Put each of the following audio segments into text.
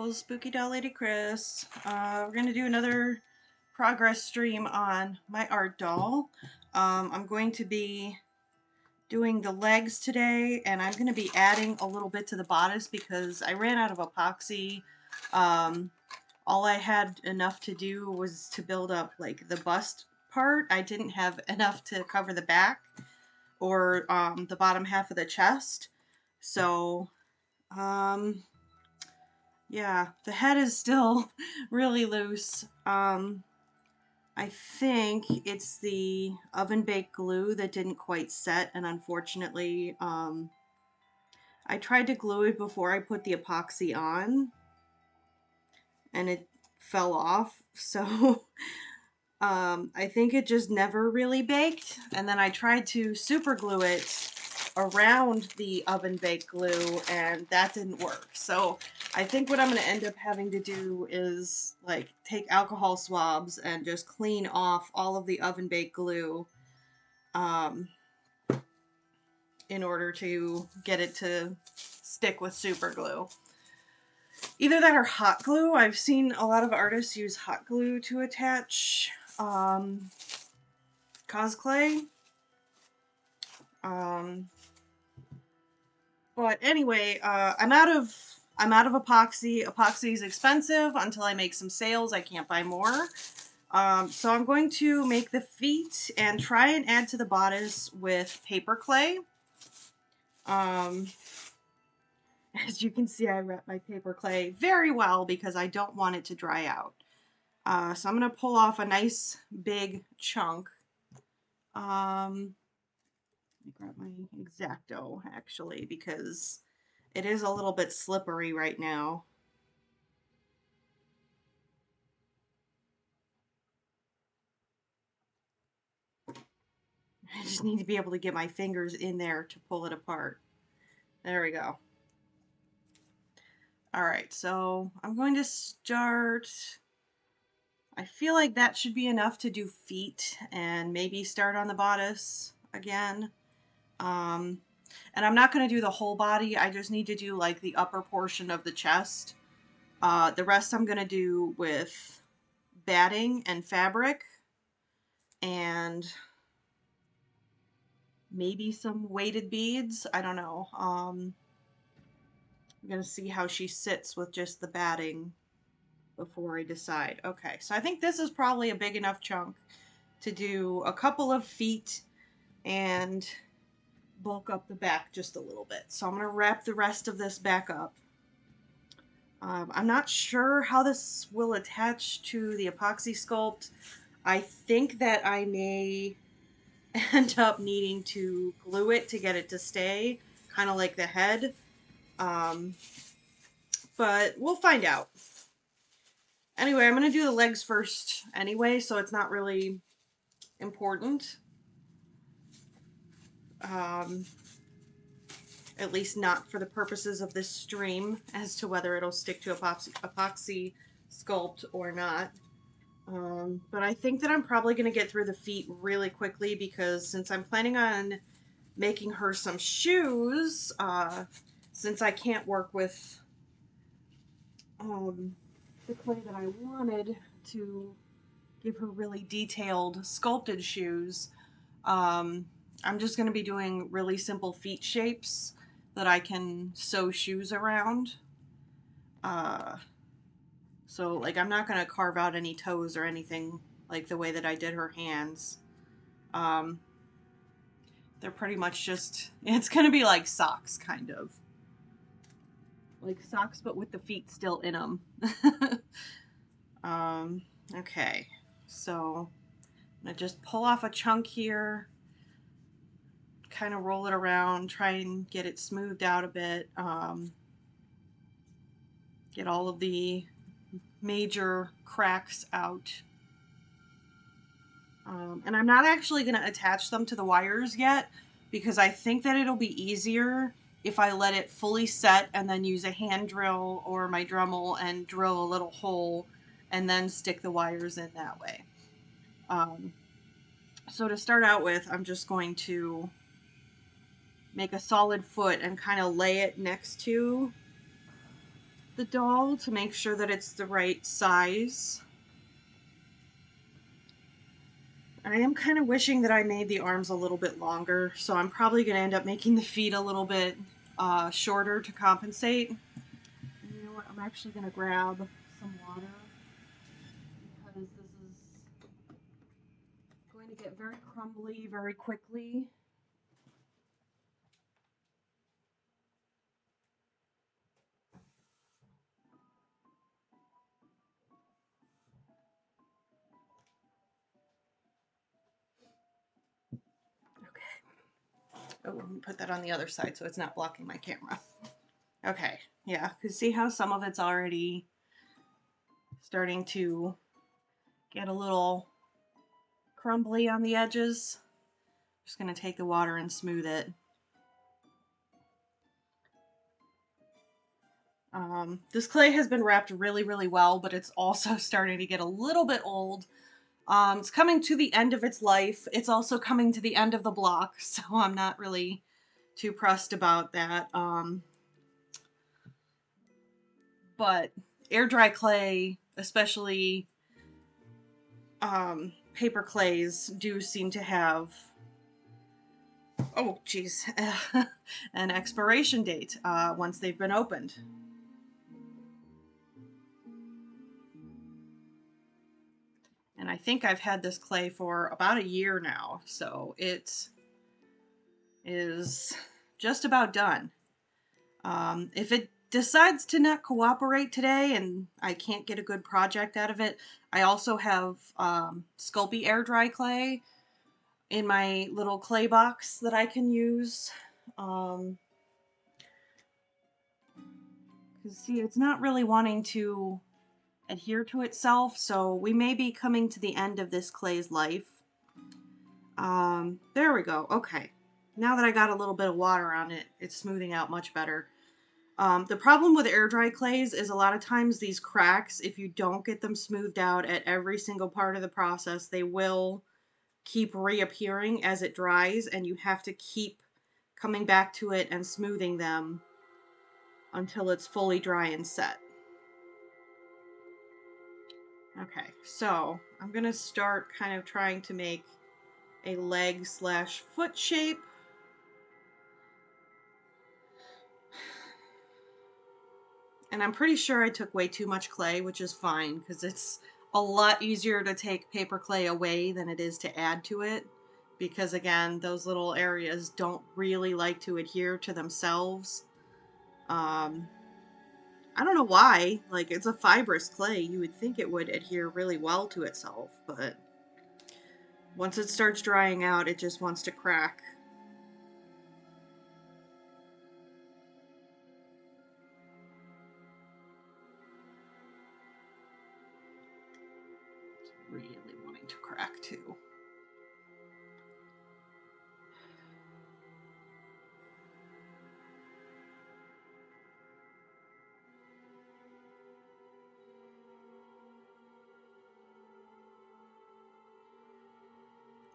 Hello, Spooky Doll Lady Chris. We're going to do another progress stream on my art doll. I'm going to be doing the legs today, and I'm going to be adding a little bit to the bodice because I ran out of epoxy. All I had enough to do was to build up like the bust part. I didn't have enough to cover the back or the bottom half of the chest. So, yeah, the head is still really loose. I think it's the oven baked glue that didn't quite set, and unfortunately, I tried to glue it before I put the epoxy on, and it fell off. So I think it just never really baked, and then I tried to super glue it around the oven baked glue, and that didn't work. So I think what I'm going to end up having to do is like take alcohol swabs and just clean off all of the oven baked glue in order to get it to stick with super glue. Either that or hot glue. I've seen a lot of artists use hot glue to attach cosplay. But anyway, I'm out of epoxy. Epoxy is expensive. Until I make some sales, I can't buy more. So I'm going to make the feet and try and add to the bodice with paper clay. As you can see, I wrap my paper clay very well because I don't want it to dry out. So I'm going to pull off a nice big chunk. Let me grab my X-Acto actually because it is a little bit slippery right now. I just need to be able to get my fingers in there to pull it apart. There we go. Alright, so I'm going to start. I feel like that should be enough to do feet and maybe start on the bodice again. And I'm not going to do the whole body. I just need to do like the upper portion of the chest. The rest I'm going to do with batting and fabric and maybe some weighted beads. I don't know. I'm going to see how she sits with just the batting before I decide. Okay, so I think this is probably a big enough chunk to do a couple of feet and bulk up the back just a little bit. So I'm going to wrap the rest of this back up. I'm not sure how this will attach to the Apoxie Sculpt. I think that I may end up needing to glue it to get it to stay, kind of like the head. But we'll find out. Anyway, I'm going to do the legs first anyway, so it's not really important. At least not for the purposes of this stream as to whether it'll stick to Apoxie Sculpt or not. But I think that I'm probably going to get through the feet really quickly because since I'm planning on making her some shoes, since I can't work with the clay that I wanted to give her really detailed sculpted shoes, I'm just going to be doing really simple feet shapes that I can sew shoes around. So like I'm not going to carve out any toes or anything like the way that I did her hands. They're pretty much just, it's going to be like socks kind of. Like socks but with the feet still in them. Okay, so I'm going to just pull off a chunk here. Kind of roll it around, try and get it smoothed out a bit, get all of the major cracks out. And I'm not actually going to attach them to the wires yet because I think that it'll be easier if I let it fully set and then use a hand drill or my Dremel and drill a little hole and then stick the wires in that way. So to start out with, I'm just going to make a solid foot and kind of lay it next to the doll to make sure that it's the right size. I am kind of wishing that I made the arms a little bit longer, so I'm probably going to end up making the feet a little bit shorter to compensate. And you know what? I'm actually going to grab some water because this is going to get very crumbly very quickly. Oh, let me put that on the other side so it's not blocking my camera. Okay, yeah, because see how some of it's already starting to get a little crumbly on the edges. Just going to take the water and smooth it. This clay has been wrapped really, really well, but it's also starting to get a little bit old. It's coming to the end of its life. It's also coming to the end of the block, so I'm not really too pressed about that. But air dry clay, especially paper clays, do seem to have, oh geez, an expiration date once they've been opened. And I think I've had this clay for about a year now, so it is just about done. If it decides to not cooperate today and I can't get a good project out of it, I also have Sculpey air dry clay in my little clay box that I can use. Because see, it's not really wanting to adhere to itself, so we may be coming to the end of this clay's life. There we go. Okay. Now that I got a little bit of water on it, it's smoothing out much better. The problem with air dry clays is a lot of times these cracks, if you don't get them smoothed out at every single part of the process, they will keep reappearing as it dries, and you have to keep coming back to it and smoothing them until it's fully dry and set. Okay, so I'm gonna start kind of trying to make a leg slash foot shape. And I'm pretty sure I took way too much clay, which is fine because it's a lot easier to take paper clay away than it is to add to it. Because again, those little areas don't really like to adhere to themselves. I don't know why. Like, it's a fibrous clay. You would think it would adhere really well to itself, but once it starts drying out, it just wants to crack. It's really wanting to crack too.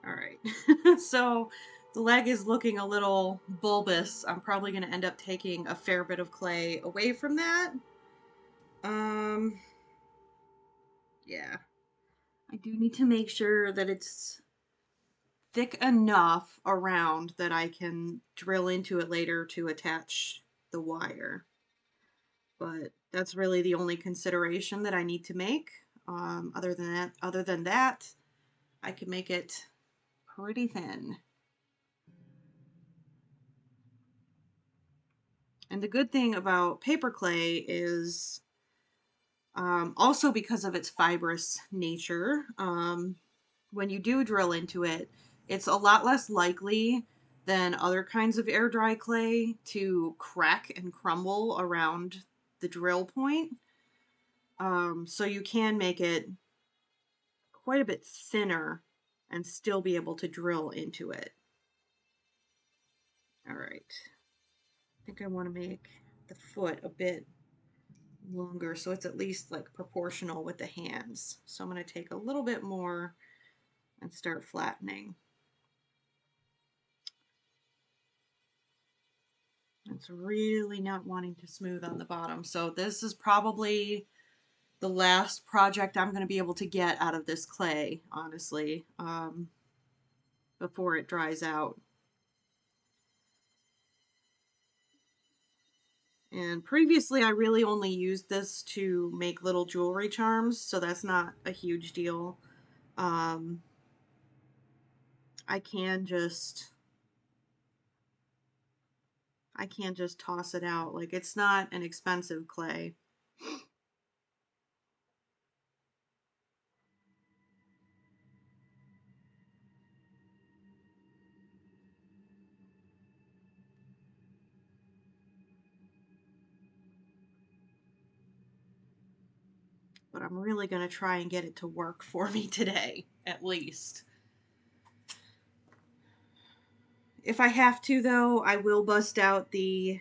All right, so the leg is looking a little bulbous. I'm probably going to end up taking a fair bit of clay away from that. Yeah, I do need to make sure that it's thick enough around that I can drill into it later to attach the wire. But that's really the only consideration that I need to make. Other than that, I can make it pretty thin. And the good thing about paper clay is also because of its fibrous nature, when you do drill into it, it's a lot less likely than other kinds of air dry clay to crack and crumble around the drill point. So you can make it quite a bit thinner and still be able to drill into it. All right. I think I want to make the foot a bit longer so it's at least like proportional with the hands. So I'm going to take a little bit more and start flattening. And It's really not wanting to smooth on the bottom. So this is probably the last project I'm going to be able to get out of this clay, honestly, before it dries out. And previously I really only used this to make little jewelry charms, so that's not a huge deal. Um, I can just toss it out. Like, it's not an expensive clay. But I'm really going to try and get it to work for me today, at least. If I have to, though, I will bust out the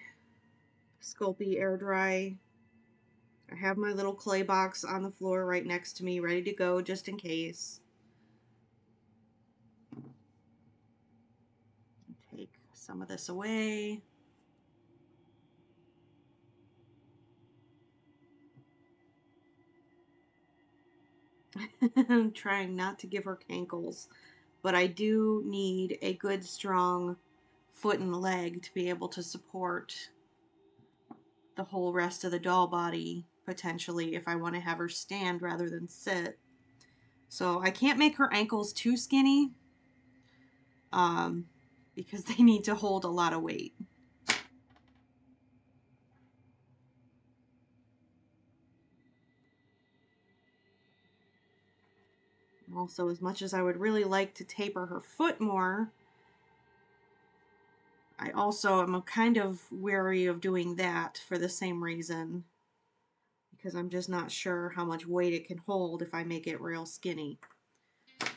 Sculpey air dry. I have my little clay box on the floor right next to me, ready to go just in case. Take some of this away. I'm trying not to give her cankles, but I do need a good strong foot and leg to be able to support the whole rest of the doll body, potentially, if I want to have her stand rather than sit. So I can't make her ankles too skinny, because they need to hold a lot of weight. Also, as much as I would really like to taper her foot more, I also am kind of wary of doing that for the same reason, because I'm just not sure how much weight it can hold if I make it real skinny.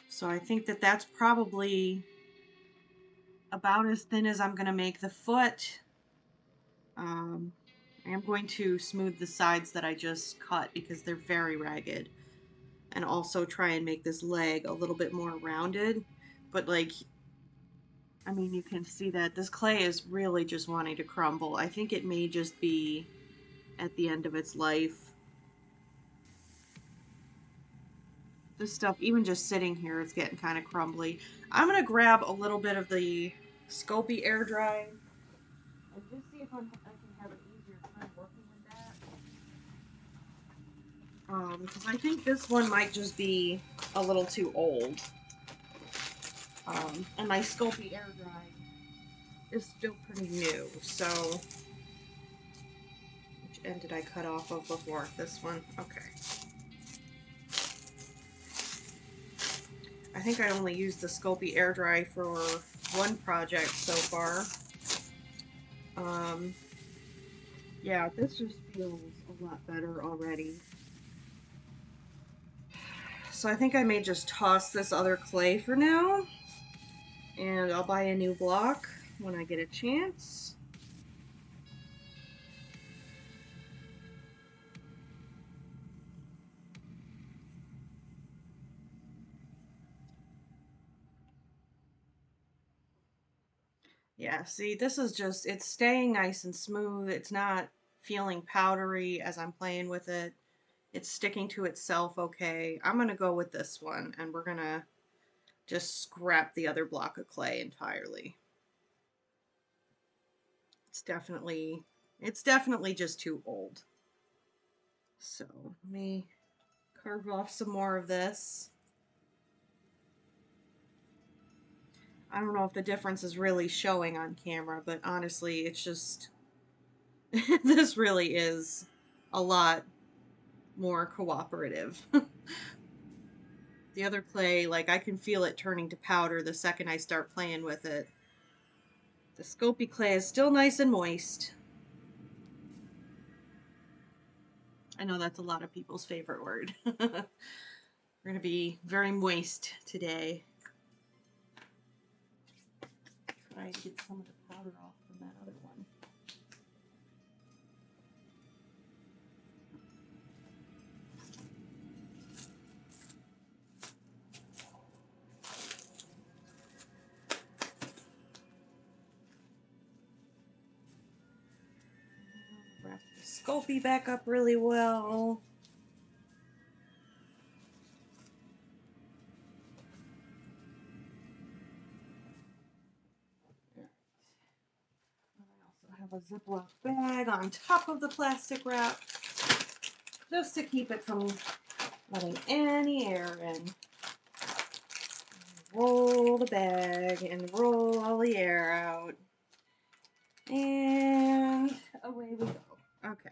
So I think that that's probably about as thin as I'm going to make the foot. I am going to smooth the sides that I just cut because they're very ragged, and also try and make this leg a little bit more rounded. But like, I mean, you can see that this clay is really just wanting to crumble. I think it may just be at the end of its life. This stuff, even just sitting here, it's getting kind of crumbly. I'm going to grab a little bit of the Sculpey air dry and just see if I can have an easier time working with that. Because I think this one might just be a little too old. And my Sculpey air dry is still pretty new, so... Which end did I cut off of before? This one? Okay. I think I only used the Sculpey air dry for one project so far. Yeah, this just feels a lot better already. So I think I may just toss this other clay for now, and I'll buy a new block when I get a chance. Yeah, see, this is just, it's staying nice and smooth. It's not feeling powdery as I'm playing with it. It's sticking to itself okay. I'm going to go with this one, and we're going to just scrap the other block of clay entirely. It's definitely just too old. So let me carve off some more of this. I don't know if the difference is really showing on camera, but honestly, it's just, this really is a lot more cooperative. The other clay, like, I can feel it turning to powder the second I start playing with it. The Sculpey clay is still nice and moist. I know that's a lot of people's favorite word. We're going to be very moist today. Try to get some of the powder off from that other one. Wrap the Sculpey back up really well. I have a Ziploc bag on top of the plastic wrap just to keep it from letting any air in. Roll the bag and roll all the air out. And away we go. Okay.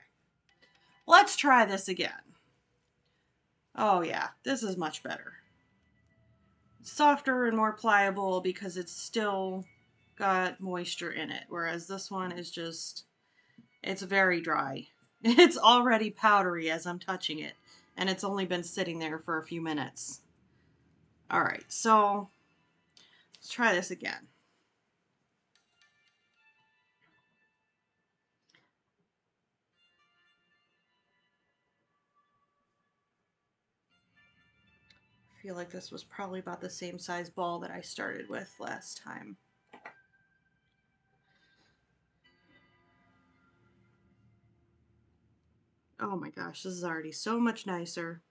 Let's try this again. Oh yeah, this is much better. Softer and more pliable because it's still got moisture in it, whereas this one is just, it's very dry. It's already powdery as I'm touching it, and it's only been sitting there for a few minutes. All right, so let's try this again. I feel like this was probably about the same size ball that I started with last time. Oh my gosh, this is already so much nicer.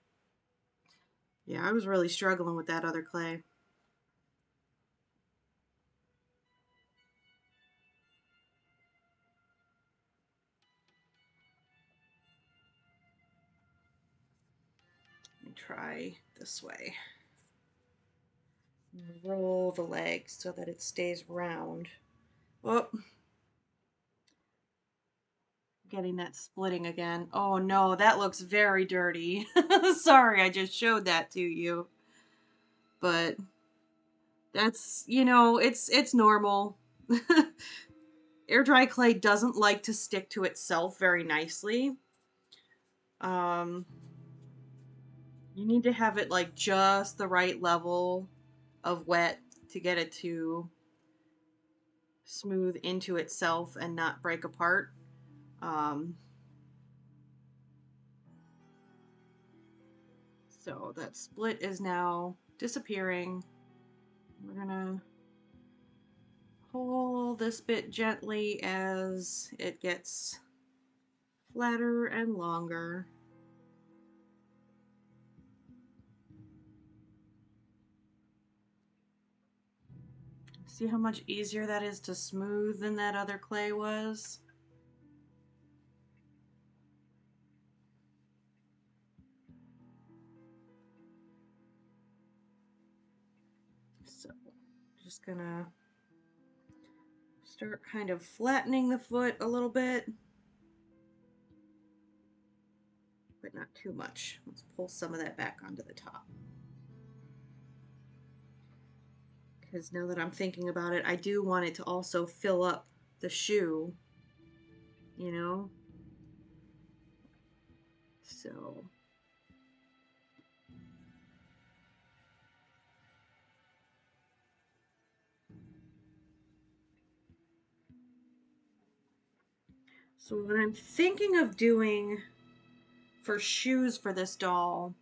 Yeah, I was really struggling with that other clay. Let me try this way. Roll the legs so that it stays round. Oh, getting that splitting again. Oh no, that looks very dirty. Sorry, I just showed that to you. But that's, you know, it's normal. Air dry clay doesn't like to stick to itself very nicely. You need to have it like just the right level of wet to get it to smooth into itself and not break apart. So that split is now disappearing. We're gonna pull this bit gently as it gets flatter and longer. See how much easier that is to smooth than that other clay was? So, just gonna start kind of flattening the foot a little bit, but not too much. Let's pull some of that back onto the top. Because now that I'm thinking about it, I do want it to also fill up the shoe, you know? So what I'm thinking of doing for shoes for this doll,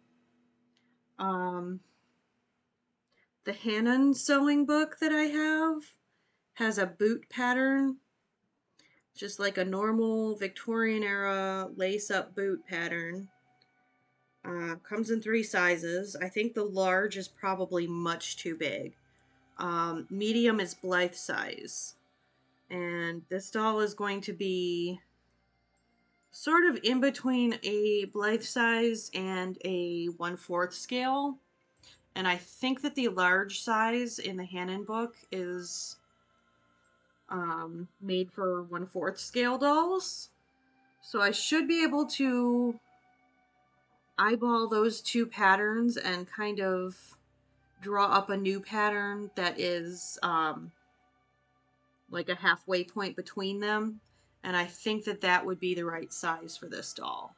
the Hanon sewing book that I have has a boot pattern, just like a normal Victorian era lace-up boot pattern. Comes in 3 sizes. I think the large is probably much too big. Medium is Blythe size. And this doll is going to be sort of in between a Blythe size and a 1/4 scale. And I think that the large size in the Hanon book is made for 1/4 scale dolls. So I should be able to eyeball those 2 patterns and kind of draw up a new pattern that is like a halfway point between them. And I think that that would be the right size for this doll.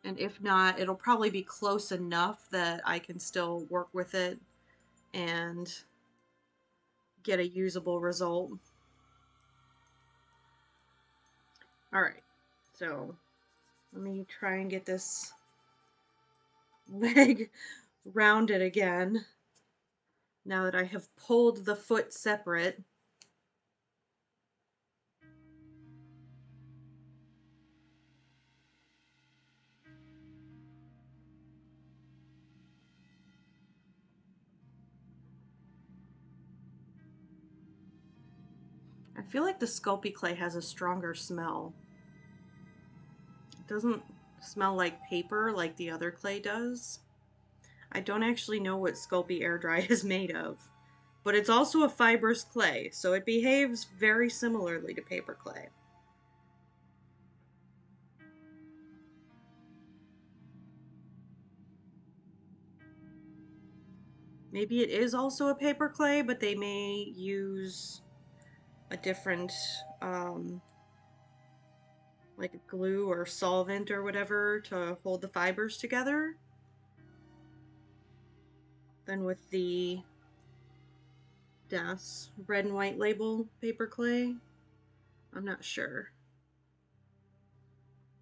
And if not, it'll probably be close enough that I can still work with it and get a usable result. All right, so let me try and get this leg rounded again now that I have pulled the foot separate. I feel like the Sculpey clay has a stronger smell. It doesn't smell like paper like the other clay does. I don't actually know what Sculpey air dry is made of, but it's also a fibrous clay, so it behaves very similarly to paper clay. Maybe it is also a paper clay, but they may use a different, like a glue or solvent or whatever to hold the fibers together than with the Das red and white label paper clay. I'm not sure.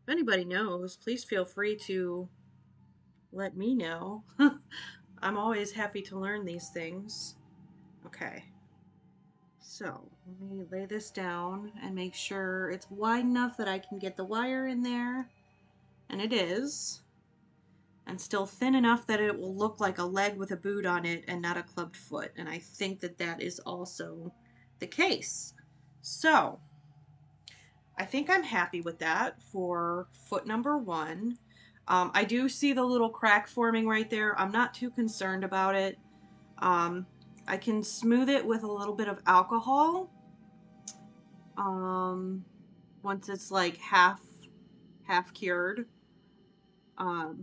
If anybody knows, please feel free to let me know. I'm always happy to learn these things. Okay, so let me lay this down and make sure it's wide enough that I can get the wire in there, and it is, and still thin enough that it will look like a leg with a boot on it and not a clubbed foot, and I think that that is also the case. So I think I'm happy with that for foot number 1. I do see the little crack forming right there. I'm not too concerned about it. Um, I can smooth it with a little bit of alcohol once it's like half cured. I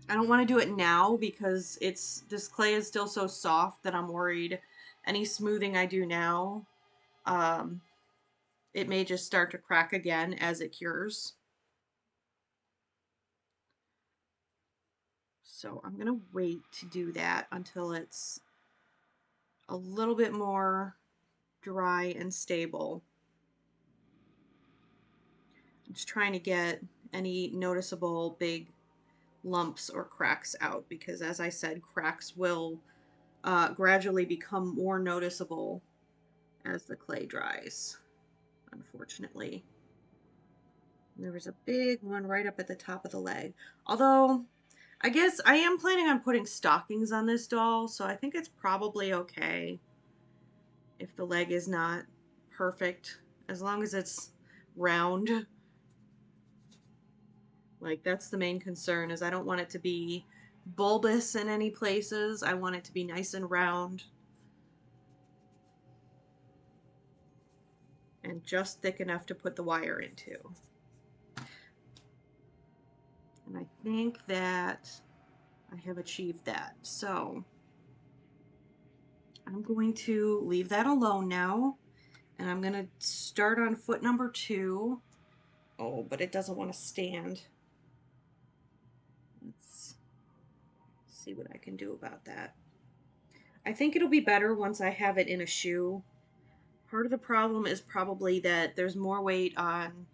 don't want to do it now because this clay is still so soft that I'm worried any smoothing I do now, um, it may just start to crack again as it cures. So I'm going to wait to do that until it's a little bit more dry and stable. I'm just trying to get any noticeable big lumps or cracks out because, as I said, cracks will gradually become more noticeable as the clay dries, unfortunately. There was a big one right up at the top of the leg. Although, I guess I am planning on putting stockings on this doll, so I think it's probably okay if the leg is not perfect, as long as it's round. Like, that's the main concern, is I don't want it to be bulbous in any places. I want it to be nice and round and just thick enough to put the wire into. And I think that I have achieved that. So I'm going to leave that alone now, and I'm going to start on foot number 2. Oh, but it doesn't want to stand. Let's see what I can do about that. I think it'll be better once I have it in a shoe. Part of the problem is probably that there's more weight on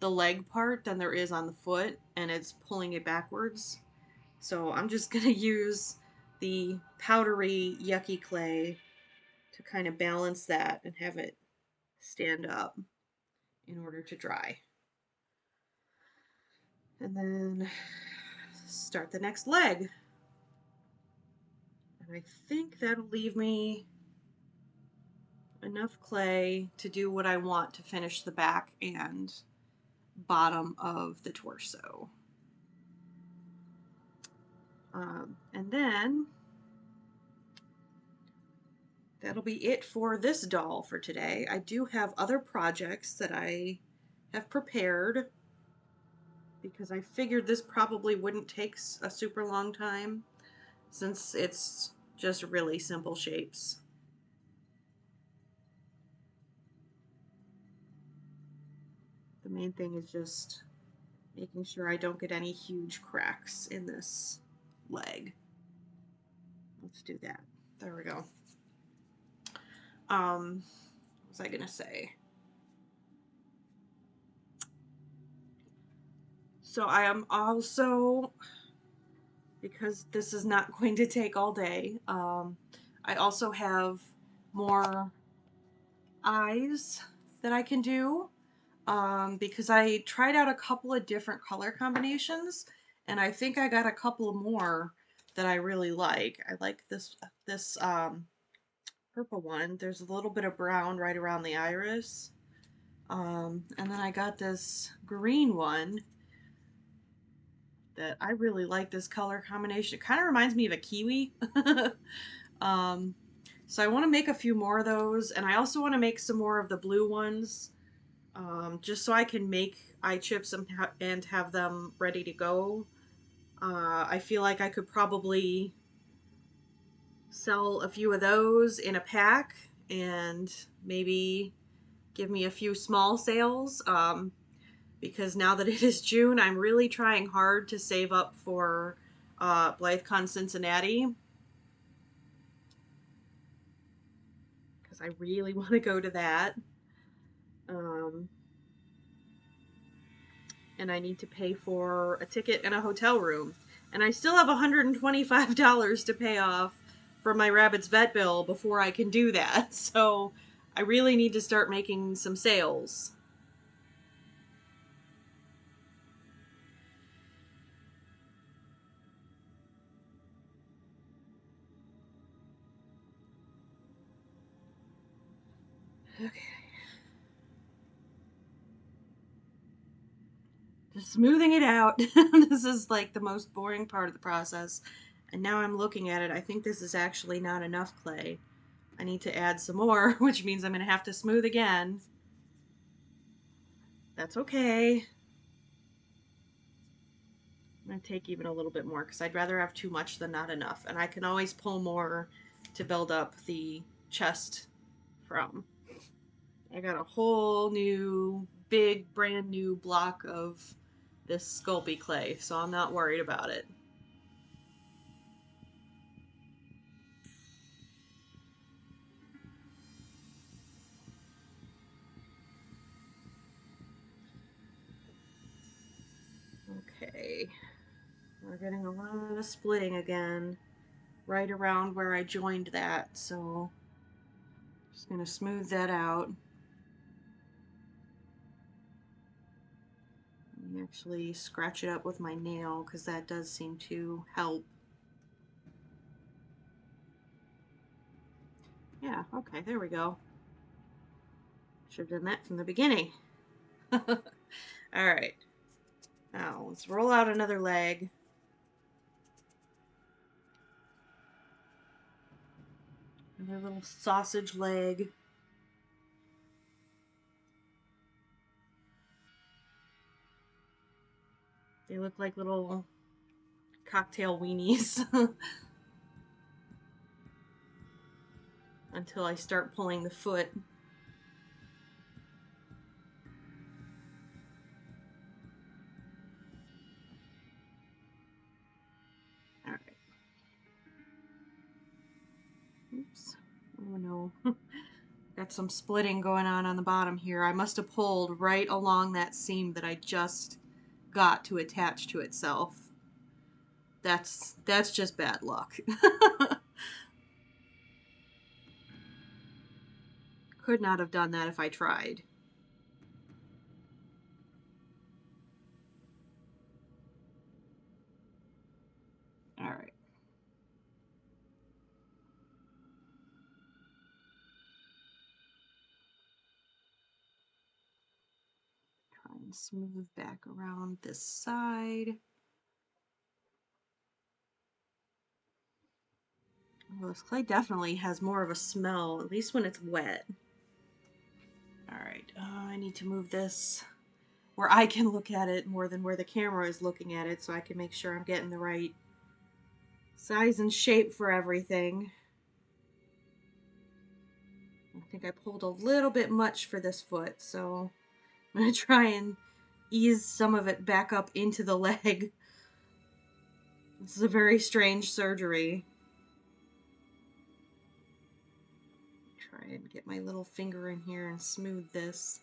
the leg part than there is on the foot, and it's pulling it backwards. So I'm just going to use the powdery, yucky clay to kind of balance that and have it stand up in order to dry. And then start the next leg. And I think that'll leave me enough clay to do what I want to finish the back and bottom of the torso. And then that'll be it for this doll for today. I do have other projects that I have prepared because I figured this probably wouldn't take a super long time since it's just really simple shapes. The main thing is just making sure I don't get any huge cracks in this leg. Let's do that. There we go. What was I gonna say? So I am also, because this is not going to take all day, I also have more eyes that I can do, because I tried out a couple of different color combinations, and I think I got a couple more that I really like. I like this purple one. There's a little bit of brown right around the iris. And then I got this green one that I really like this color combination. It kind of reminds me of a kiwi. um, so I want to make a few more of those, and I also want to make some more of the blue ones, just so I can make eye chips and have them ready to go. I feel like I could probably sell a few of those in a pack and maybe give me a few small sales. Because now that it is June, I'm really trying hard to save up for BlytheCon Cincinnati, because I really want to go to that. Um, and I need to pay for a ticket and a hotel room. And I still have $125 to pay off for my rabbit's vet bill before I can do that. So I really need to start making some sales. Okay. Just smoothing it out. This is like the most boring part of the process. And now I'm looking at it. I think this is actually not enough clay. I need to add some more, which means I'm going to have to smooth again. That's okay. I'm going to take even a little bit more because I'd rather have too much than not enough. And I can always pull more to build up the chest from. I got a whole new, big, brand new block of this Sculpey clay, so I'm not worried about it. Okay, we're getting a lot of splitting again, right around where I joined that, so just gonna smooth that out. And actually scratch it up with my nail, because that does seem to help. Yeah, okay, there we go. Should have done that from the beginning. Alright, now let's roll out another leg. Another little sausage leg. They look like little cocktail weenies. Until I start pulling the foot. Alright. Oops. Oh no. Got some splitting going on the bottom here. I must have pulled right along that seam that I just got to attach to itself. That's just bad luck. Could not have done that if I tried. Alright. Try and smooth back around this side. Well, this clay definitely has more of a smell, at least when it's wet. Alright, I need to move this where I can look at it more than where the camera is looking at it, so I can make sure I'm getting the right size and shape for everything. I think I pulled a little bit much for this foot, so I'm going to try and ease some of it back up into the leg. This is a very strange surgery. Try and get my little finger in here and smooth this.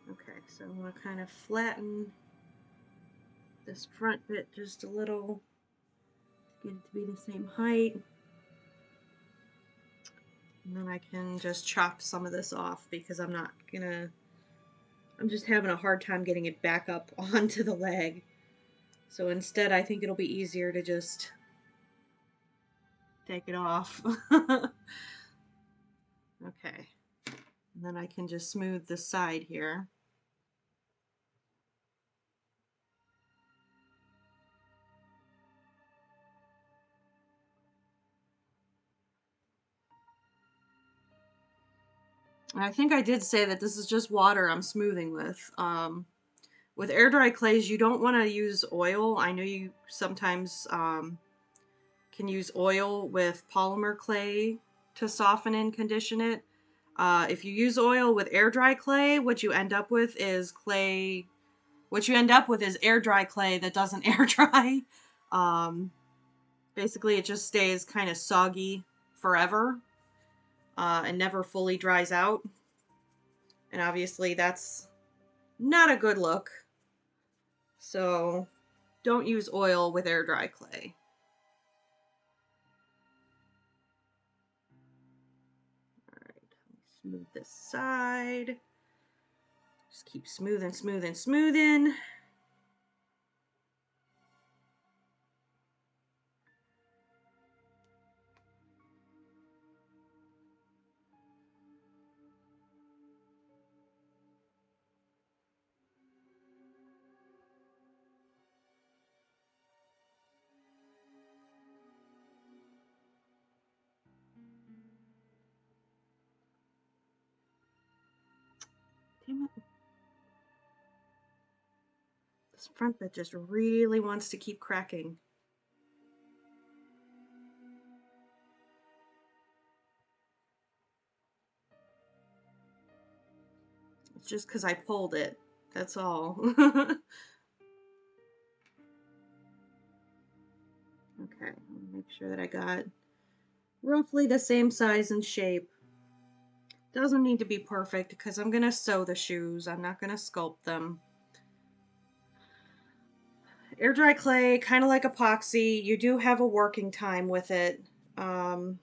Okay, so I'm going to kind of flatten this front bit just a little to get it to be the same height. And then I can just chop some of this off because I'm I'm just having a hard time getting it back up onto the leg. So instead, I think it'll be easier to just take it off. Okay. And then I can just smooth the side here. And I think I did say that this is just water I'm smoothing with air dry clays, you don't want to use oil. I know you sometimes can use oil with polymer clay to soften and condition it. If you use oil with air dry clay, what you end up with is clay. What you end up with is air dry clay that doesn't air dry. Basically, it just stays kind of soggy forever and never fully dries out. And obviously, that's not a good look. So don't use oil with air dry clay. Smooth this side. Just keep smoothing, smoothing, smoothing. Damn it. This front bit just really wants to keep cracking. It's just because I pulled it. That's all. Okay, make sure that I got roughly the same size and shape. Doesn't need to be perfect because I'm going to sew the shoes. I'm not going to sculpt them. Air dry clay, kind of like epoxy, you do have a working time with it. You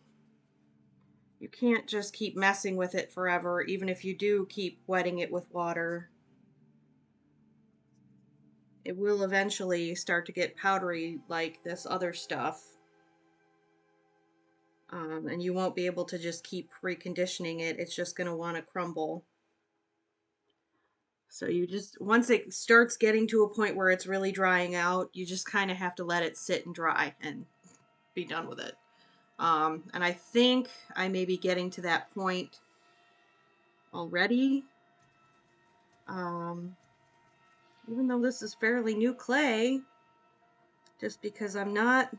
can't just keep messing with it forever, even if you do keep wetting it with water. It will eventually start to get powdery like this other stuff. And you won't be able to just keep reconditioning it. It's just going to want to crumble. So you just, once it starts getting to a point where it's really drying out, you just kind of have to let it sit and dry and be done with it. And I think I may be getting to that point already. Even though this is fairly new clay, just because I'm not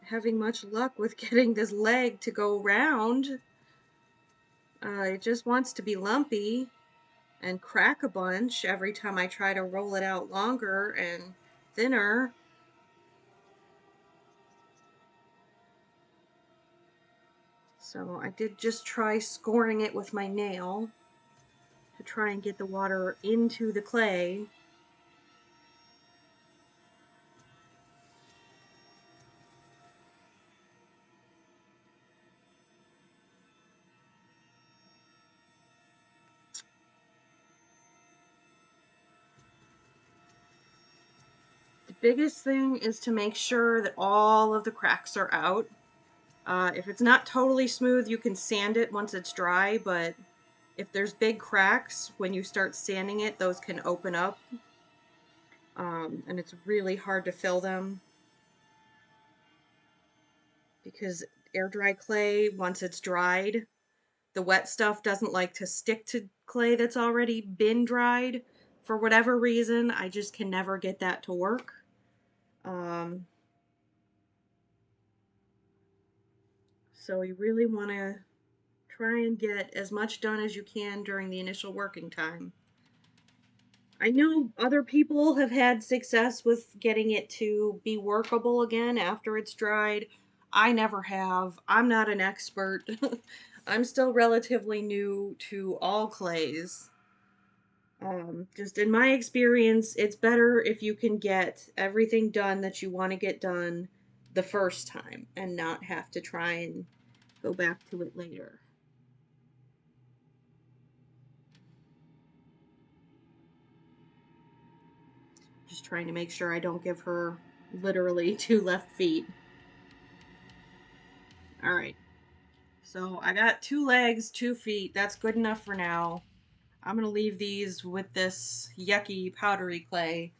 having much luck with getting this leg to go round. It just wants to be lumpy and crack a bunch every time I try to roll it out longer and thinner. So I did just try scoring it with my nail to try and get the water into the clay. The biggest thing is to make sure that all of the cracks are out. If it's not totally smooth, you can sand it once it's dry, but if there's big cracks, when you start sanding it, those can open up. And it's really hard to fill them because air dry clay, once it's dried, the wet stuff doesn't like to stick to clay that's already been dried. For whatever reason, I just can never get that to work. So you really want to try and get as much done as you can during the initial working time. I know other people have had success with getting it to be workable again after it's dried. I never have. I'm not an expert. I'm still relatively new to all clays. Just in my experience, it's better if you can get everything done that you want to get done the first time and not have to try and go back to it later. Just trying to make sure I don't give her literally 2 left feet. All right. So I got 2 legs, 2 feet. That's good enough for now. I'm going to leave these with this yucky powdery clay.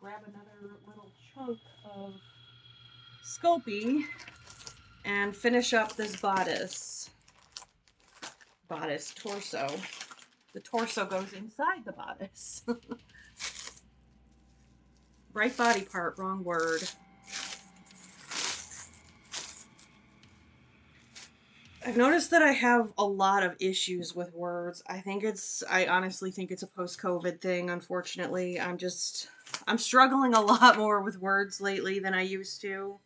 Grab another little chunk of Sculpey and finish up this bodice. Bodice torso. The torso goes inside the bodice. Right body part, wrong word. I've noticed that I have a lot of issues with words. I honestly think it's a post-COVID thing, unfortunately. I'm struggling a lot more with words lately than I used to.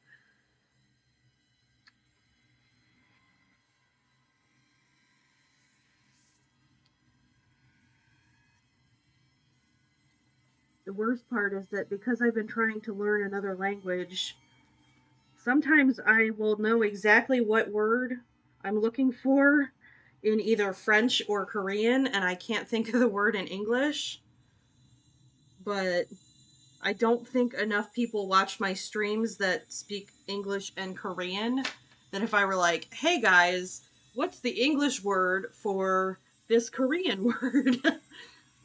The worst part is that because I've been trying to learn another language, sometimes I will know exactly what word I'm looking for in either French or Korean, and I can't think of the word in English. But I don't think enough people watch my streams that speak English and Korean that if I were like, hey guys, what's the English word for this Korean word?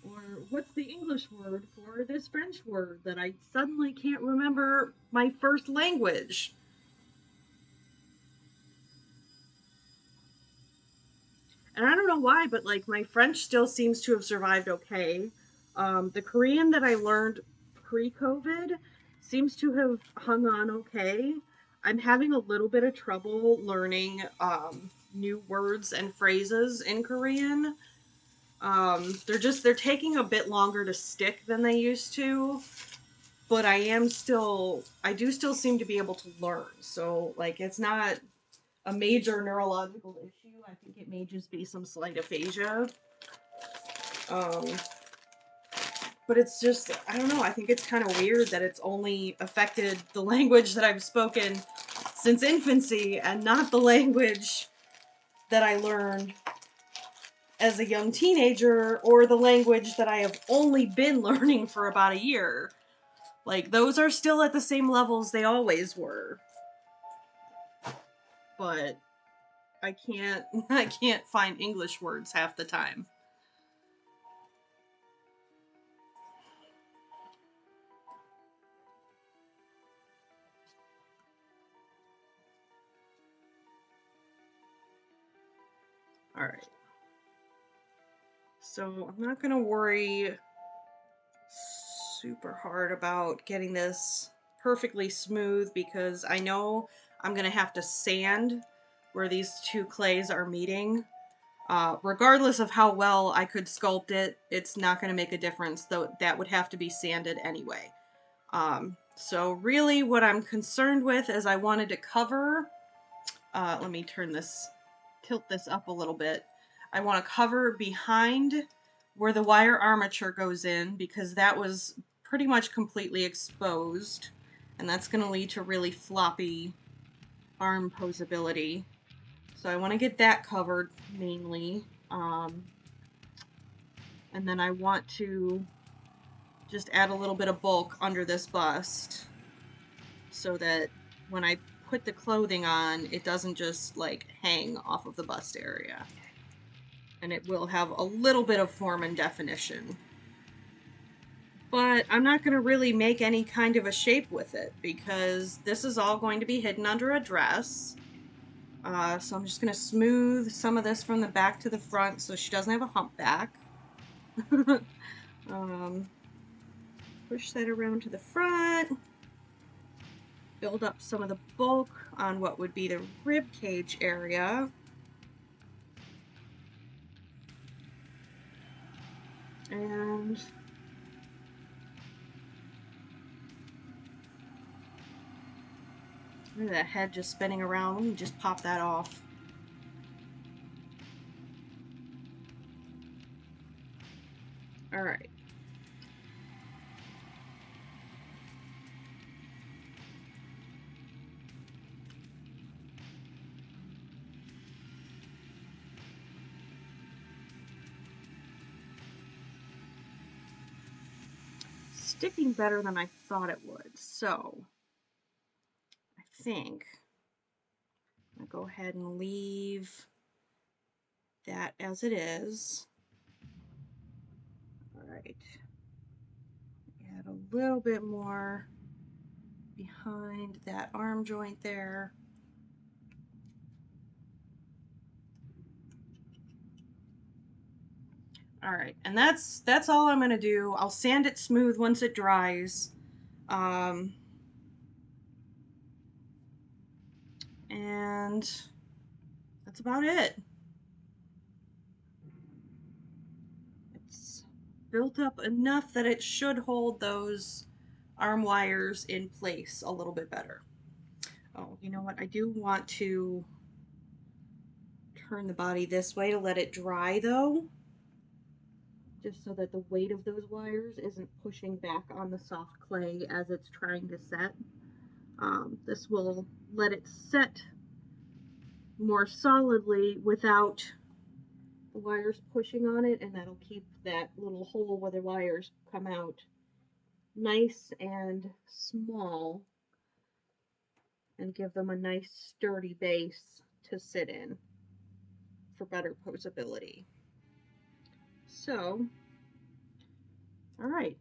Or what's the English word for this French word that I suddenly can't remember my first language? And I don't know why, but like my French still seems to have survived okay. The Korean that I learned pre-COVID seems to have hung on okay. I'm having a little bit of trouble learning new words and phrases in Korean. They're taking a bit longer to stick than they used to, but I do still seem to be able to learn. So like it's not a major neurological issue. I think it may just be some slight aphasia. Um, but it's just, I don't know, I think it's kind of weird that it's only affected the language that I've spoken since infancy and not the language that I learned as a young teenager or the language that I have only been learning for about a year. Like, those are still at the same levels they always were. But I can't find English words half the time. Alright. So I'm not gonna worry super hard about getting this perfectly smooth because I know I'm gonna have to sand where these two clays are meeting. Regardless of how well I could sculpt it, it's not gonna make a difference, though that would have to be sanded anyway. So really what I'm concerned with is I wanted to cover, let me tilt this up a little bit. I want to cover behind where the wire armature goes in because that was pretty much completely exposed, and that's going to lead to really floppy arm posability. So I want to get that covered mainly, and then I want to just add a little bit of bulk under this bust so that when I put the clothing on, it doesn't just like hang off of the bust area. And it will have a little bit of form and definition. But I'm not going to really make any kind of a shape with it because this is all going to be hidden under a dress. So I'm just going to smooth some of this from the back to the front so she doesn't have a humpback. Push that around to the front. Build up some of the bulk on what would be the rib cage area. And look at that head just spinning around. Let me just pop that off. Alright. sticking better than I thought it would. So I think I'm gonna go ahead and leave that as it is. All right. Add a little bit more behind that arm joint there. All right, and that's all I'm gonna do. I'll sand it smooth once it dries. And that's about it. It's built up enough that it should hold those arm wires in place a little bit better. Oh, you know what? I do want to turn the body this way to let it dry though, just so that the weight of those wires isn't pushing back on the soft clay as it's trying to set. This will let it set more solidly without the wires pushing on it, and that'll keep that little hole where the wires come out nice and small and give them a nice sturdy base to sit in for better posability. So, all right.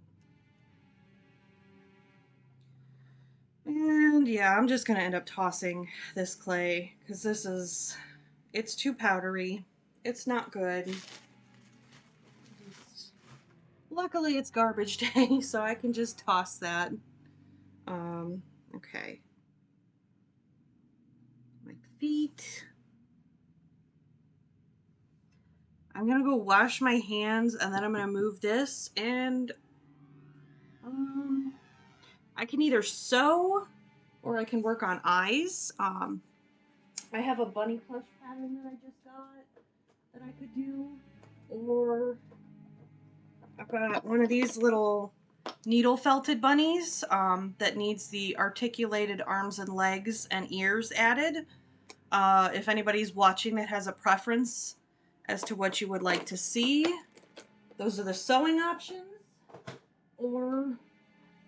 And yeah, I'm just gonna end up tossing this clay because it's too powdery. It's not good. Luckily it's garbage day, so I can just toss that. Okay. My feet. I'm gonna go wash my hands and then I'm gonna move this, and I can either sew or I can work on eyes. I have a bunny plush pattern that I just got that I could do, or I've got one of these little needle felted bunnies that needs the articulated arms and legs and ears added. If anybody's watching that has a preference as to what you would like to see, those are the sewing options. Or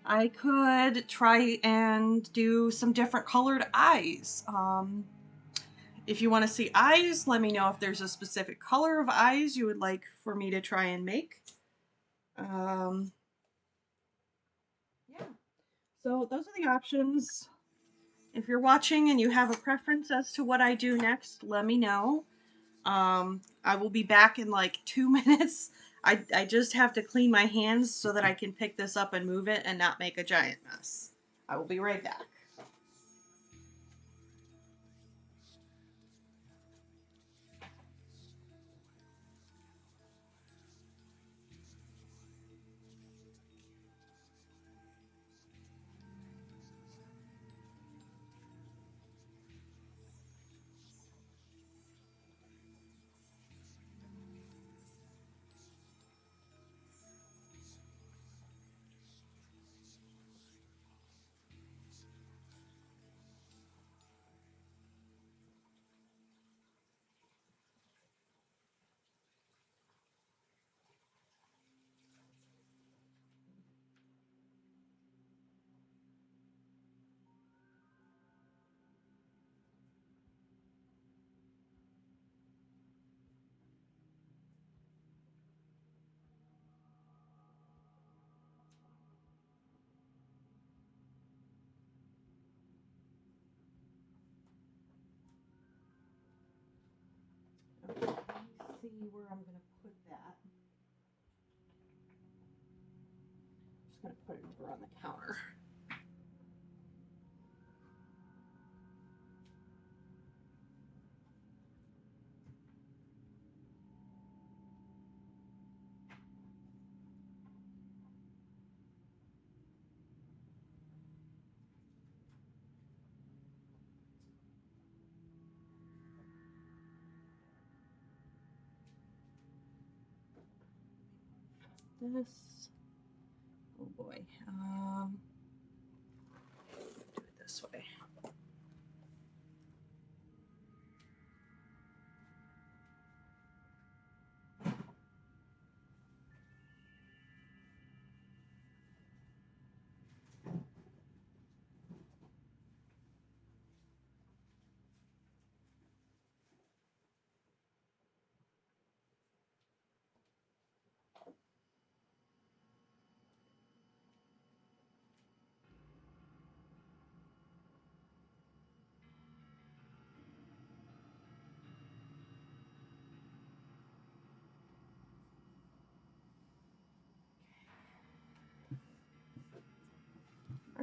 I could try and do some different colored eyes. If you want to see eyes, let me know if there's a specific color of eyes you would like for me to try and make. Yeah. So those are the options. If you're watching and you have a preference as to what I do next, let me know. I will be back in like 2 minutes. I just have to clean my hands so that I can pick this up and move it and not make a giant mess. I will be right back. Okay, let me see where I'm going to put that. I'm just going to put it over on the counter. This, oh boy, do it this way.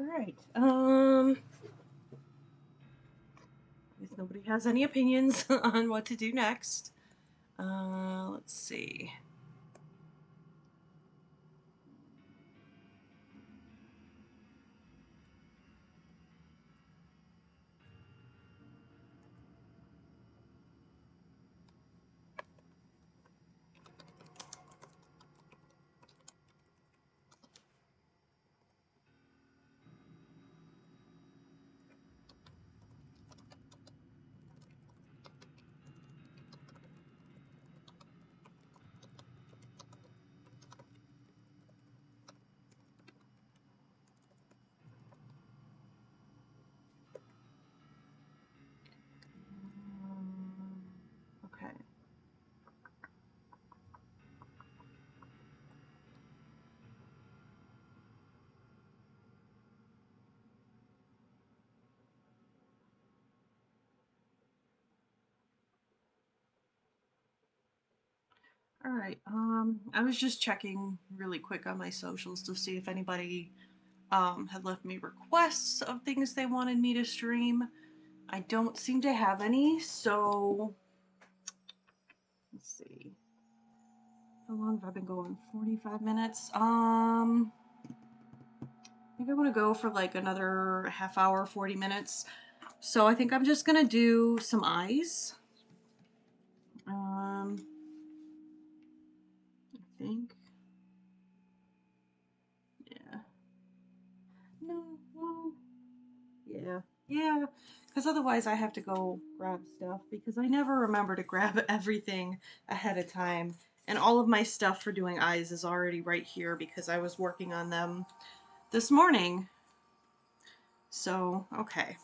All right. If nobody has any opinions on what to do next, let's see. Okay. All right. I was just checking really quick on my socials to see if anybody had left me requests of things they wanted me to stream. I don't seem to have any, so let's see. How long have I been going? 45 minutes. I think I want to go for like another half hour, 40 minutes. So I think I'm just gonna do some eyes. I think. Yeah. No. Yeah. Yeah. Because otherwise I have to go grab stuff because I never remember to grab everything ahead of time. And all of my stuff for doing eyes is already right here because I was working on them this morning. So, okay.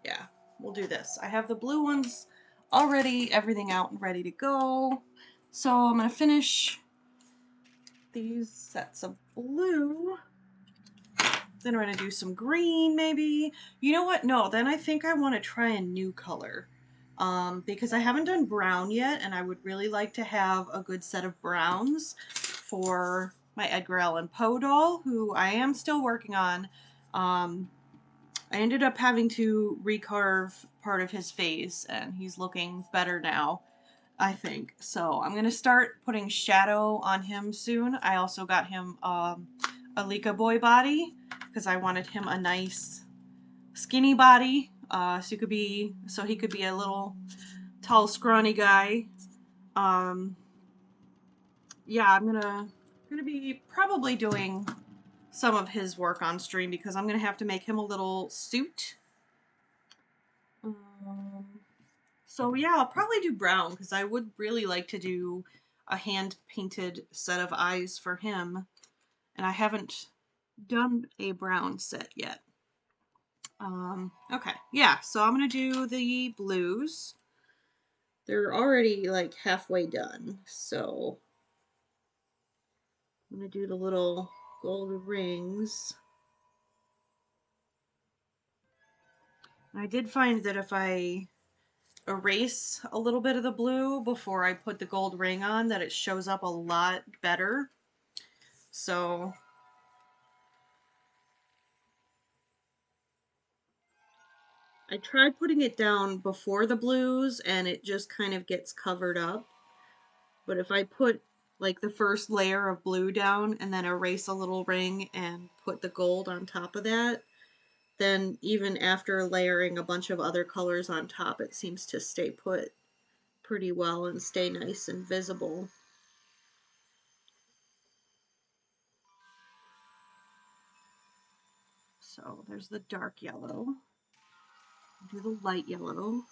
Yeah, we'll do this. I have the blue ones already, everything out and ready to go. So I'm going to finish these sets of blue. Then we're going to do some green maybe. You know what? No, then I think I want to try a new color. Because I haven't done brown yet, and I would really like to have a good set of browns for my Edgar Allan Poe doll, who I am still working on. I ended up having to recarve part of his face, and he's looking better now, I think. So I'm going to start putting shadow on him soon. I also got him a Leica boy body because I wanted him a nice skinny body, so he could be a little tall, scrawny guy. Yeah, I'm gonna be probably doing some of his work on stream because I'm gonna have to make him a little suit. So yeah, I'll probably do brown because I would really like to do a hand painted set of eyes for him, and I haven't done a brown set yet. Okay, yeah, so I'm gonna do the blues. They're already like halfway done, so I'm gonna do the little gold rings. I did find that if I erase a little bit of the blue before I put the gold ring on, that it shows up a lot better. So I tried putting it down before the blues and it just kind of gets covered up. But if I put like the first layer of blue down and then erase a little ring and put the gold on top of that, then even after layering a bunch of other colors on top, it seems to stay put pretty well and stay nice and visible. So there's the dark yellow. Do the light yellow.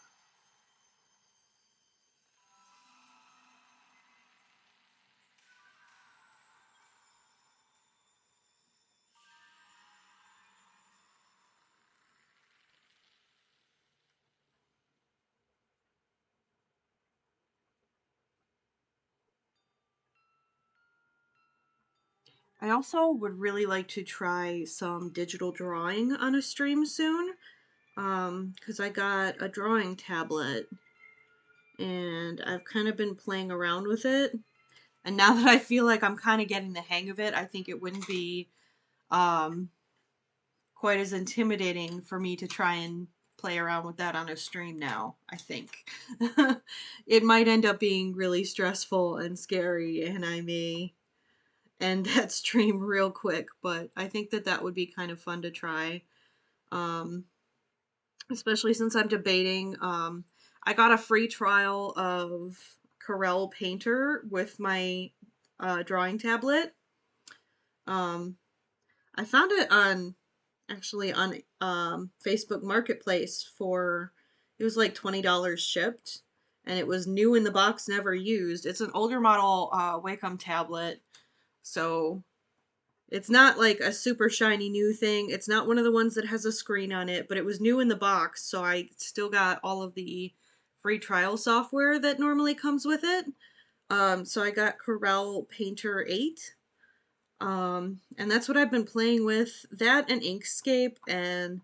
I also would really like to try some digital drawing on a stream soon, because I got a drawing tablet and I've kind of been playing around with it. And now that I feel like I'm kind of getting the hang of it, I think it wouldn't be quite as intimidating for me to try and play around with that on a stream now, I think. It might end up being really stressful and scary, and I may end that stream real quick, but I think that that would be kind of fun to try. Especially since I'm debating. I got a free trial of Corel Painter with my drawing tablet. I found it on Facebook Marketplace for, it was like $20 shipped, and it was new in the box, never used. It's an older model Wacom tablet, so it's not like a super shiny new thing. It's not one of the ones that has a screen on it, but it was new in the box, so I still got all of the free trial software that normally comes with it. So I got Corel Painter 8. And that's what I've been playing with. That and Inkscape, and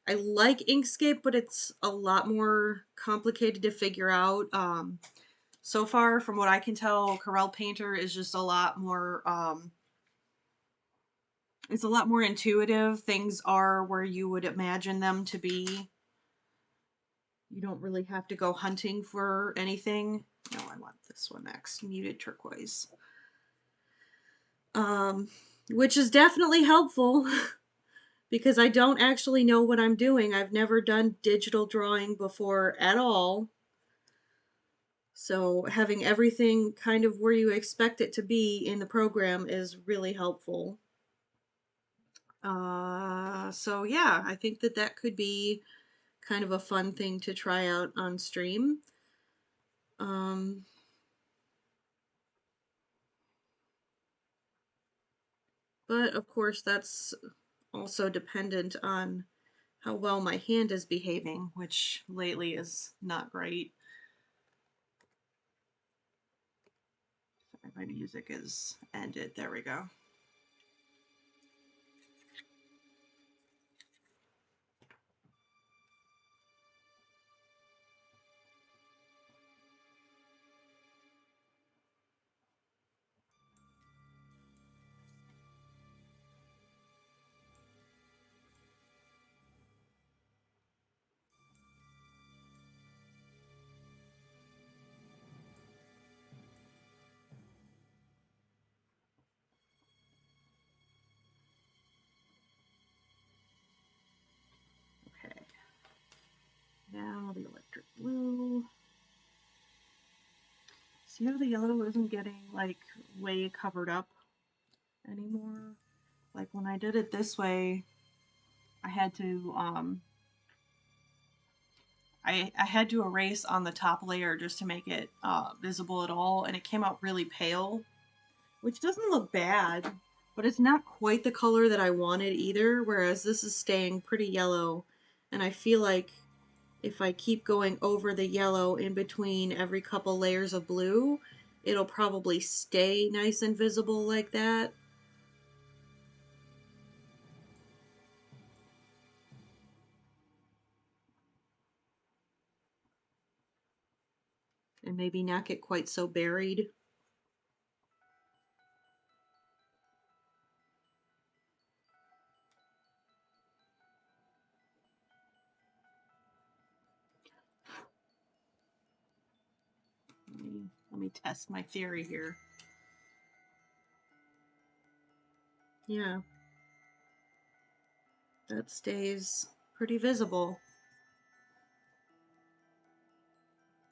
I like Inkscape, but it's a lot more complicated to figure out. So far, from what I can tell, Corel Painter is just a lot more, it's a lot more intuitive. Things are where you would imagine them to be. You don't really have to go hunting for anything. No, I want this one next, muted turquoise. Which is definitely helpful because I don't actually know what I'm doing. I've never done digital drawing before at all. So having everything kind of where you expect it to be in the program is really helpful. So yeah, I think that that could be kind of a fun thing to try out on stream. But of course that's also dependent on how well my hand is behaving, which lately is not great. Sorry, my music is ended. There we go. Okay. Now the electric blue. See how the yellow isn't getting like way covered up anymore? Like when I did it this way, I had to I had to erase on the top layer just to make it visible at all, and it came out really pale, which doesn't look bad, but it's not quite the color that I wanted either, whereas this is staying pretty yellow, and I feel like if I keep going over the yellow in between every couple layers of blue, it'll probably stay nice and visible like that. And maybe not get quite so buried. Let me test my theory here. Yeah, that stays pretty visible.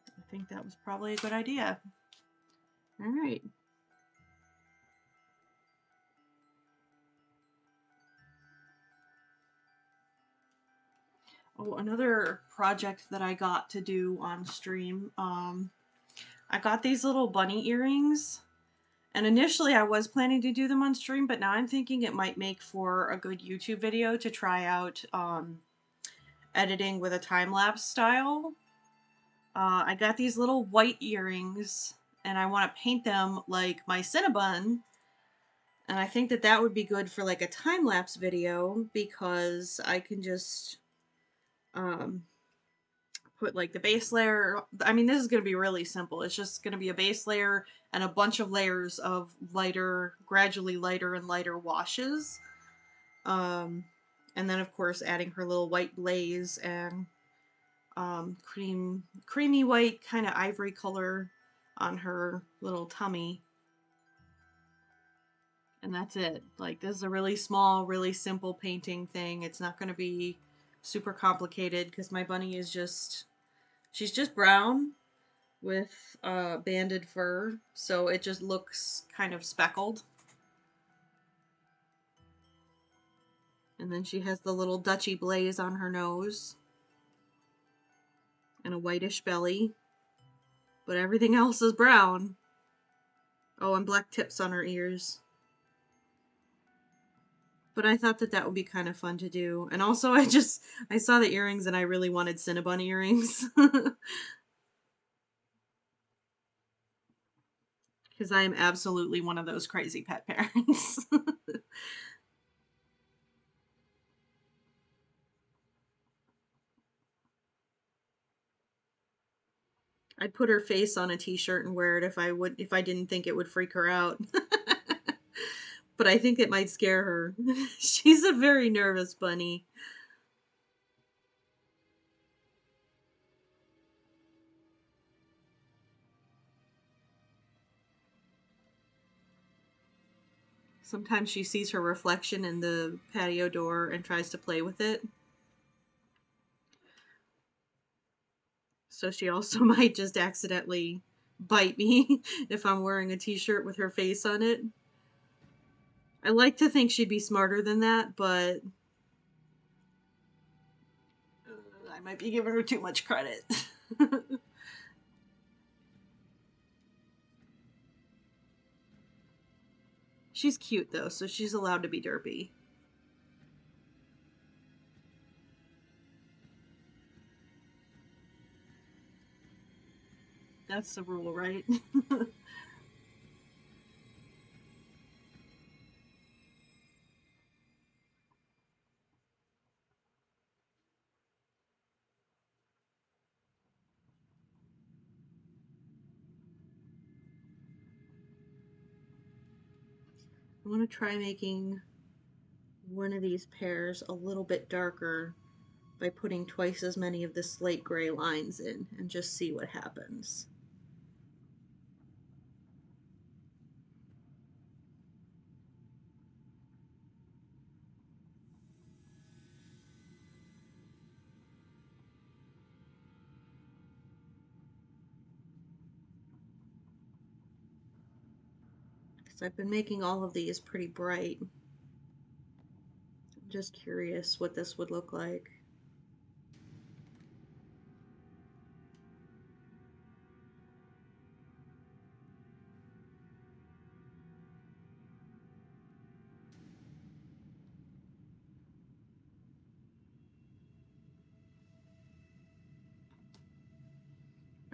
I think that was probably a good idea. All right. Oh, another project that I got to do on stream. I got these little bunny earrings, and initially I was planning to do them on stream, but now I'm thinking it might make for a good YouTube video to try out editing with a time-lapse style. I got these little white earrings, and I want to paint them like my Cinnabon. And I think that that would be good for like a time-lapse video because I can just put like the base layer. I mean, this is going to be really simple. It's just going to be a base layer and a bunch of layers of lighter, gradually lighter and lighter washes. And And then of course adding her little white blaze and creamy white kind of ivory color on her little tummy. And that's it. Like, this is a really small, really simple painting thing. It's not going to be super complicated because my bunny is just, she's just brown with banded fur, so it just looks kind of speckled. And then she has the little Dutchy blaze on her nose and a whitish belly, but everything else is brown. Oh, and black tips on her ears. But I thought that that would be kind of fun to do. And also I saw the earrings and I really wanted Cinnabon earrings. Because I am absolutely one of those crazy pet parents. I'd put her face on a t-shirt and wear it if I didn't think it would freak her out. But I think it might scare her. She's a very nervous bunny. Sometimes she sees her reflection in the patio door and tries to play with it. So she also might just accidentally bite me if I'm wearing a t-shirt with her face on it. I like to think she'd be smarter than that, but I might be giving her too much credit. She's cute though, so she's allowed to be derpy. That's the rule, right? I want to try making one of these pairs a little bit darker by putting twice as many of the slate gray lines in and just see what happens. Because I've been making all of these pretty bright. I'm just curious what this would look like.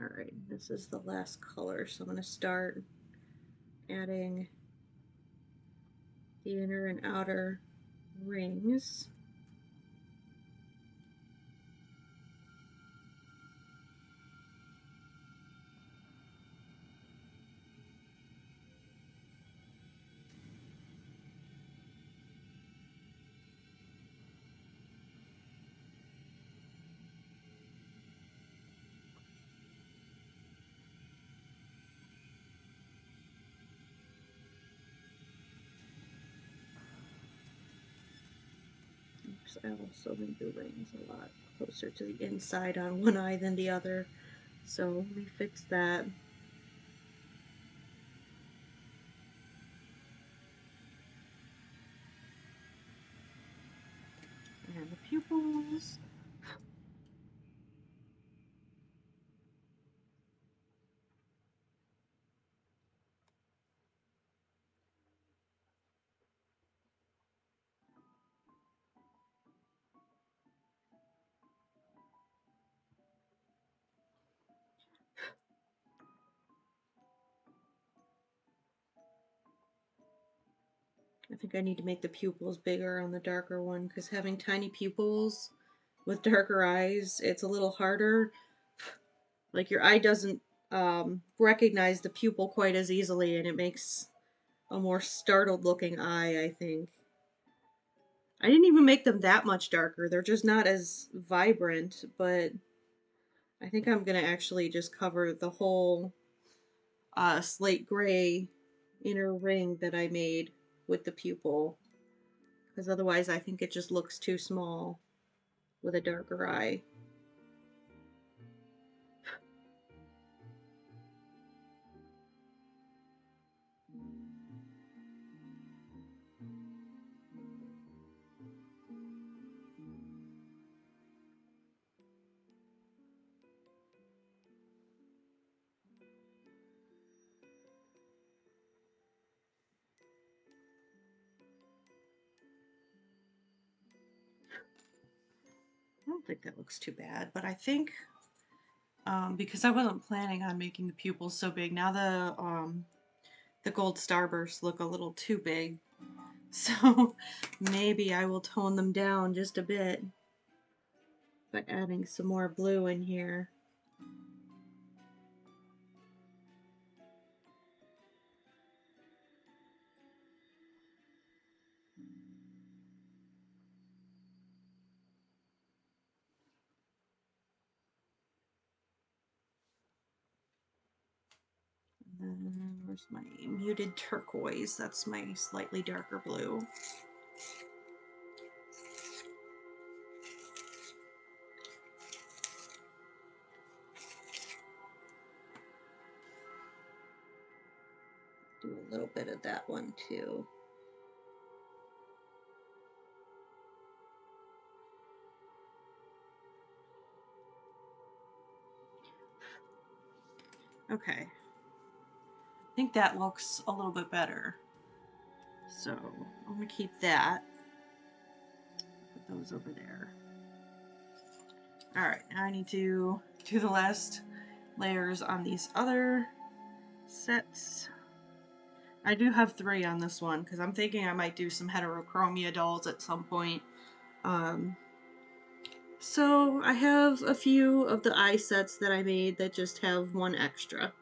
Alright, this is the last color, so I'm going to start adding the inner and outer rings. I also made the rings a lot closer to the inside on one eye than the other. So let me fix that. And the pupils. I think I need to make the pupils bigger on the darker one because having tiny pupils with darker eyes, it's a little harder. Like your eye doesn't recognize the pupil quite as easily and it makes a more startled looking eye, I think. I didn't even make them that much darker. They're just not as vibrant, but I think I'm going to actually just cover the whole slate gray inner ring that I made with the pupil. Because otherwise I think it just looks too small with a darker eye. I don't think that looks too bad, but I think because I wasn't planning on making the pupils so big, now the gold starbursts look a little too big. So maybe I will tone them down just a bit by adding some more blue in here. And then where's my muted turquoise? That's my slightly darker blue. Do a little bit of that one too. Okay. I think that looks a little bit better. So I'm gonna keep that. Put those over there. Alright, now I need to do the last layers on these other sets. I do have 3 on this one because I'm thinking I might do some heterochromia dolls at some point. So I have a few of the eye sets that I made that just have 1 extra.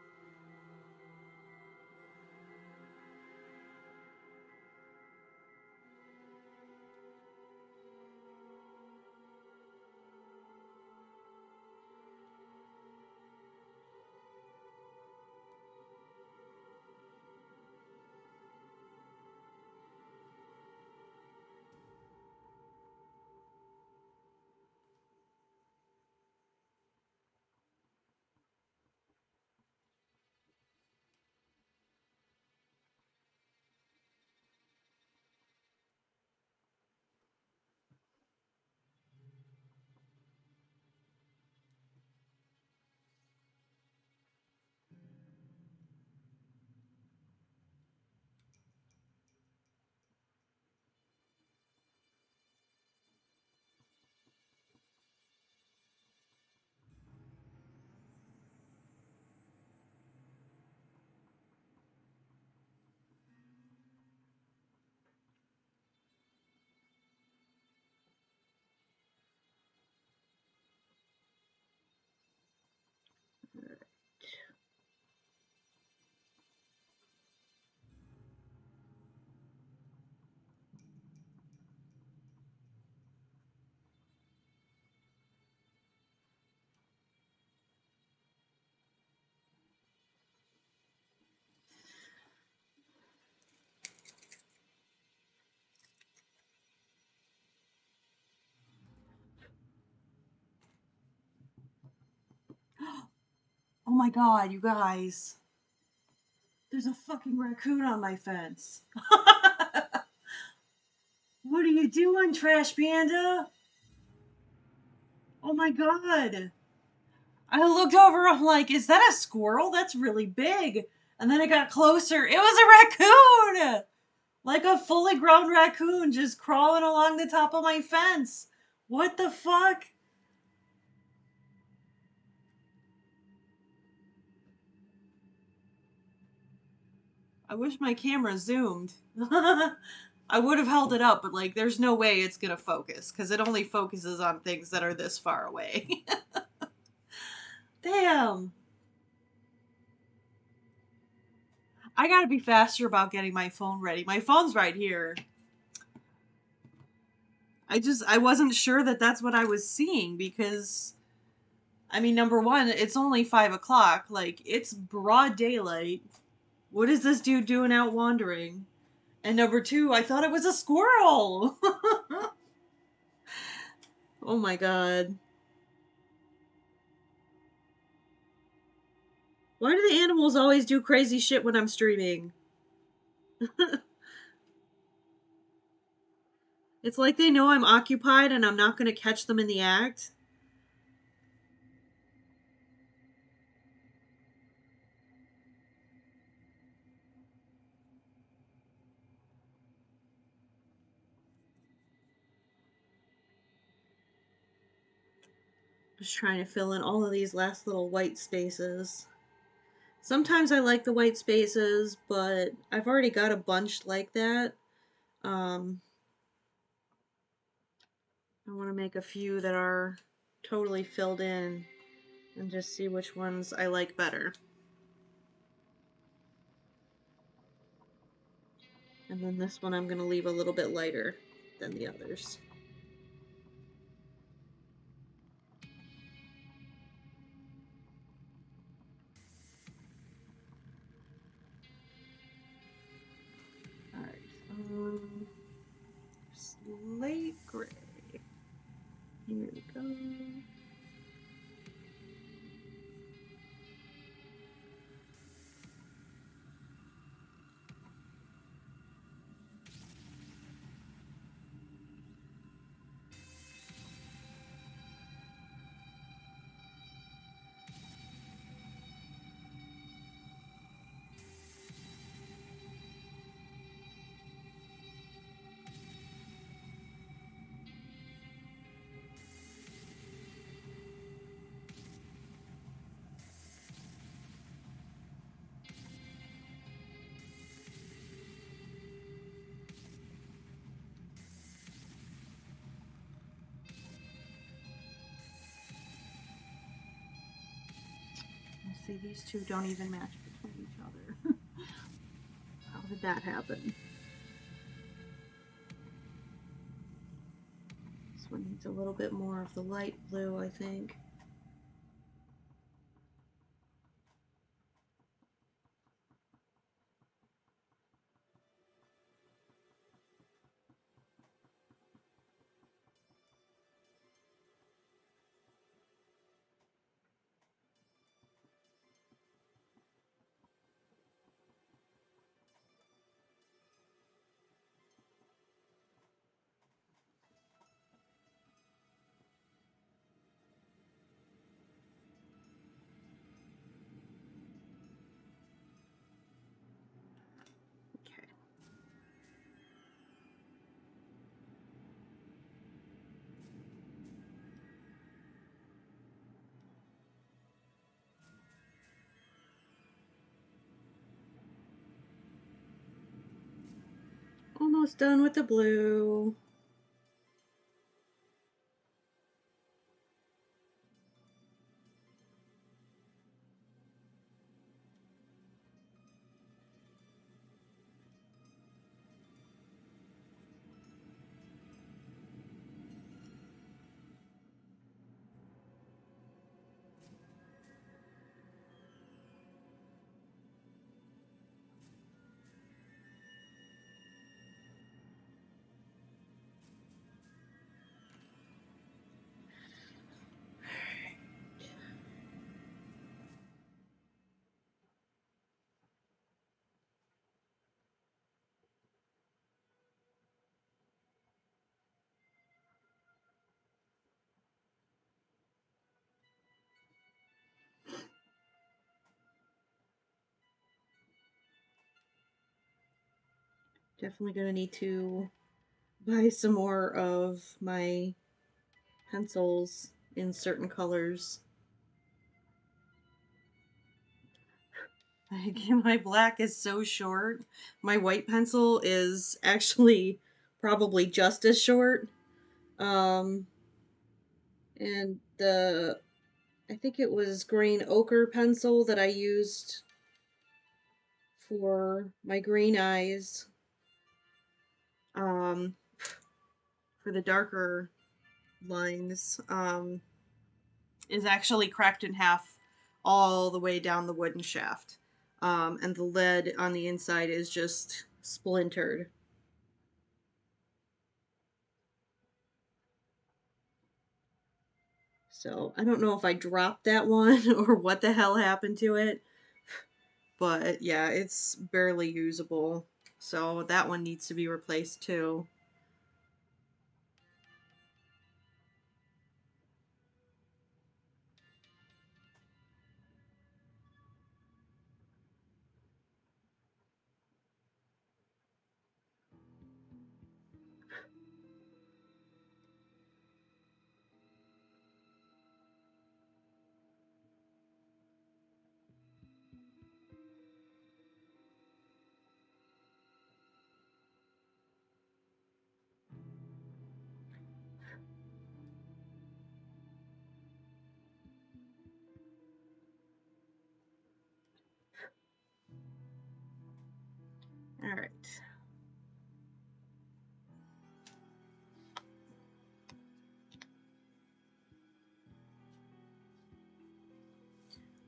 Oh my god, you guys. There's a fucking raccoon on my fence. What are you doing, Trash Panda? Oh my god. I looked over, I'm like, is that a squirrel? That's really big. And then it got closer. It was a raccoon! Like a fully grown raccoon just crawling along the top of my fence. What the fuck? I wish my camera zoomed. I would have held it up, but like, there's no way it's gonna focus because it only focuses on things that are this far away. Damn. I gotta be faster about getting my phone ready. My phone's right here. I wasn't sure that that's what I was seeing because, I mean, number one, it's only 5 o'clock. Like, it's broad daylight. What is this dude doing out wandering? And number two, I thought it was a squirrel. Oh my god. Why do the animals always do crazy shit when I'm streaming? It's like they know I'm occupied and I'm not going to catch them in the act. Just trying to fill in all of these last little white spaces. Sometimes I like the white spaces, but I've already got a bunch like that. I want to make a few that are totally filled in and just see which ones I like better. And then this one I'm going to leave a little bit lighter than the others. Alright, slate gray. Here we go. See, these two don't even match between each other. How did that happen? This one needs a little bit more of the light blue, I think. Okay. Almost done with the blue. Definitely gonna need to buy some more of my pencils in certain colors. My black is so short. My white pencil is actually probably just as short. And I think it was green ochre pencil that I used for my green eyes. for the darker lines is actually cracked in half all the way down the wooden shaft. And the lead on the inside is just splintered. So I don't know if I dropped that one or what the hell happened to it. But yeah, it's barely usable. So that one needs to be replaced too. All right.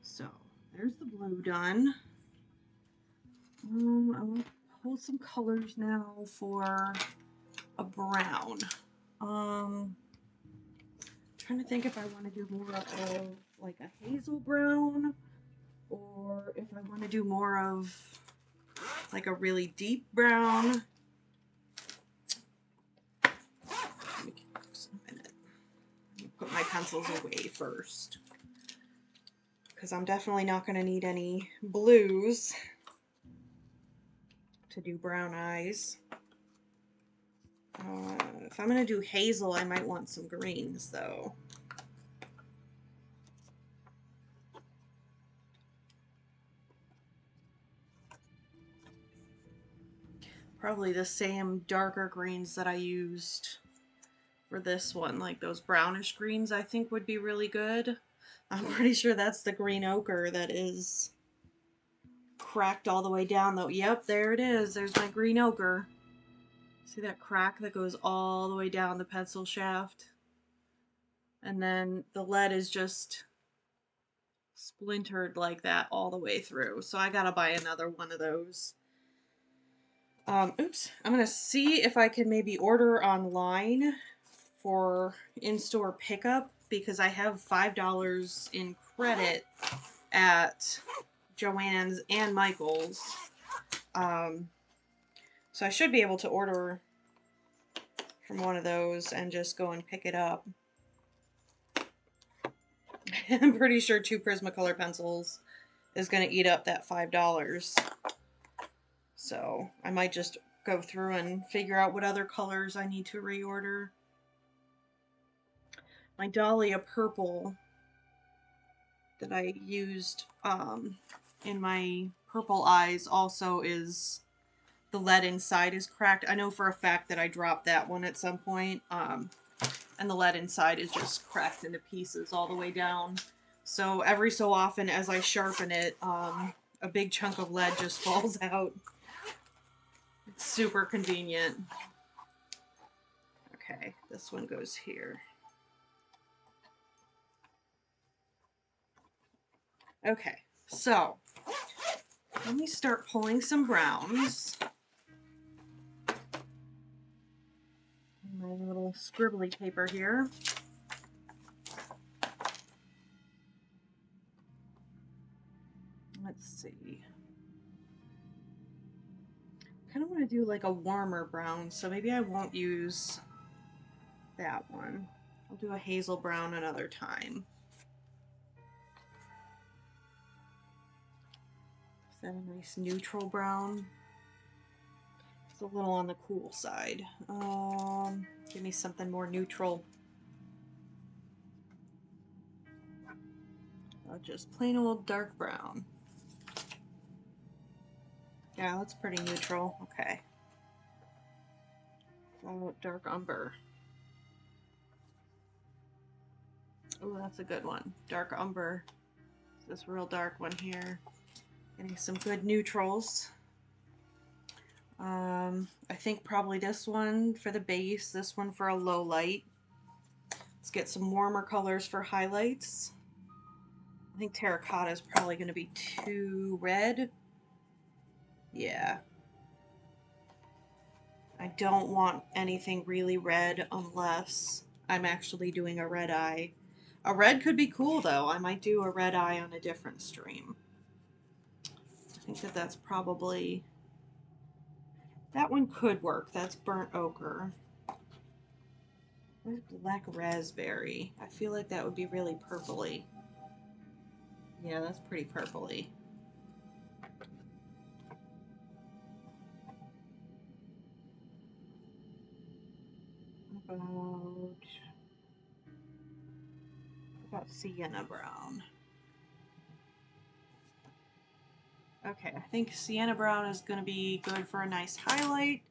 So there's the blue done. I want to pull some colors now for a brown. Trying to think if I want to do more of like a hazel brown, or if I want to do more of like a really deep brown. Let me put my pencils away first, because I'm definitely not going to need any blues to do brown eyes. If I'm going to do hazel, I might want some greens though. Probably the same darker greens that I used for this one, like those brownish greens I think would be really good. I'm pretty sure that's the green ochre that is cracked all the way down though. Yep, there it is. There's my green ochre. See that crack that goes all the way down the pencil shaft? And then the lead is just splintered like that all the way through. So I gotta buy another one of those. Oops. I'm gonna see if I can maybe order online for in-store pickup, because I have $5 in credit at Joann's and Michael's. So I should be able to order from one of those and just go and pick it up. I'm pretty sure 2 Prismacolor pencils is going to eat up that $5. So I might just go through and figure out what other colors I need to reorder. My Dahlia purple that I used in my purple eyes also is, the lead inside is cracked. I know for a fact that I dropped that one at some point, and the lead inside is just cracked into pieces all the way down. So every so often as I sharpen it, a big chunk of lead just falls out. It's super convenient. Okay, this one goes here. Okay, so let me start pulling some browns. My little scribbly paper here. Let's see. I kind of want to do like a warmer brown, so maybe I won't use that one. I'll do a hazel brown another time. Is that a nice neutral brown? It's a little on the cool side. Give me something more neutral. Just plain old dark brown. Yeah, that's pretty neutral. Okay. Oh, dark umber. Oh, that's a good one. Dark umber. This real dark one here. Getting some good neutrals. I think probably this one for the base, this one for a low light. Let's get some warmer colors for highlights. I think terracotta is probably going to be too red. Yeah. I don't want anything really red unless I'm actually doing a red eye. A red could be cool though. I might do a red eye on a different stream. I think that that's probably... That one could work. That's burnt ochre. Where's black raspberry? I feel like that would be really purpley. Yeah, that's pretty purpley. About sienna brown. Okay, I think sienna brown is going to be good for a nice highlight.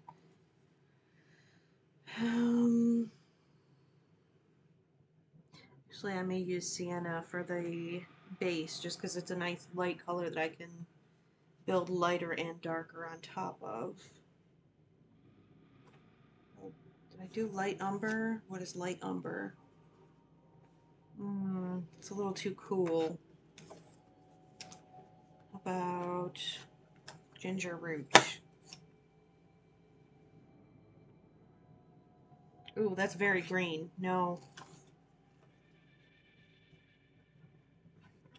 Actually, I may use sienna for the base just because it's a nice light color that I can build lighter and darker on top of. Did I do light umber? What is light umber? It's a little too cool. How about ginger root? Ooh, that's very green. No.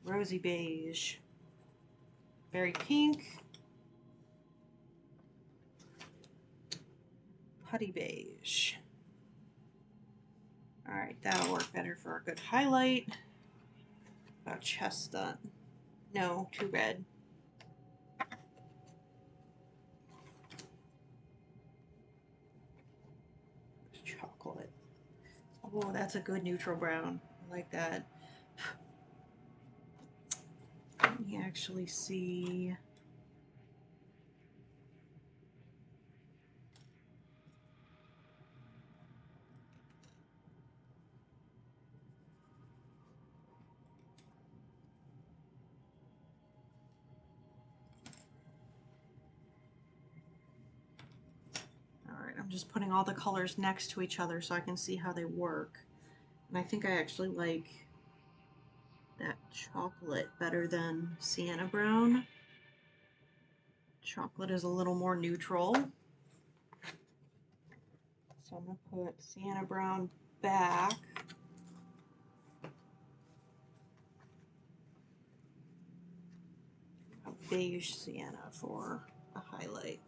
Rosy beige. Very pink. Putty beige. Alright, that'll work better for a good highlight. About chestnut. No, too red. Chocolate. Oh, that's a good neutral brown. I like that. Let me actually see. Alright, I'm just putting all the colors next to each other so I can see how they work. And I think I actually like that chocolate better than sienna brown. Chocolate is a little more neutral. So I'm going to put sienna brown back. A beige sienna for a highlight.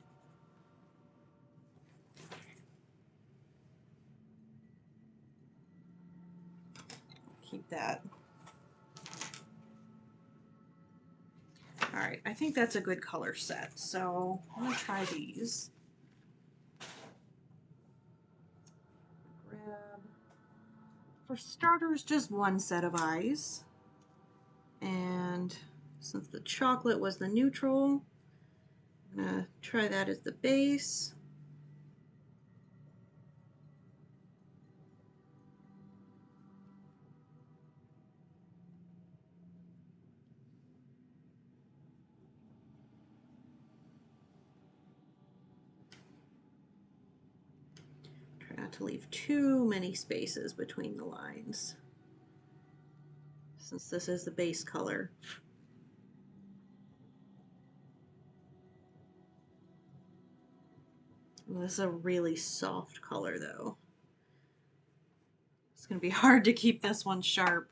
Keep that. Alright, I think that's a good color set. So I'm going to try these. Grab, for starters, just one set of eyes. And since the chocolate was the neutral, I'm going to try that as the base. Try not to leave too many spaces between the lines, since this is the base color. Well, this is a really soft color though. It's going to be hard to keep this one sharp.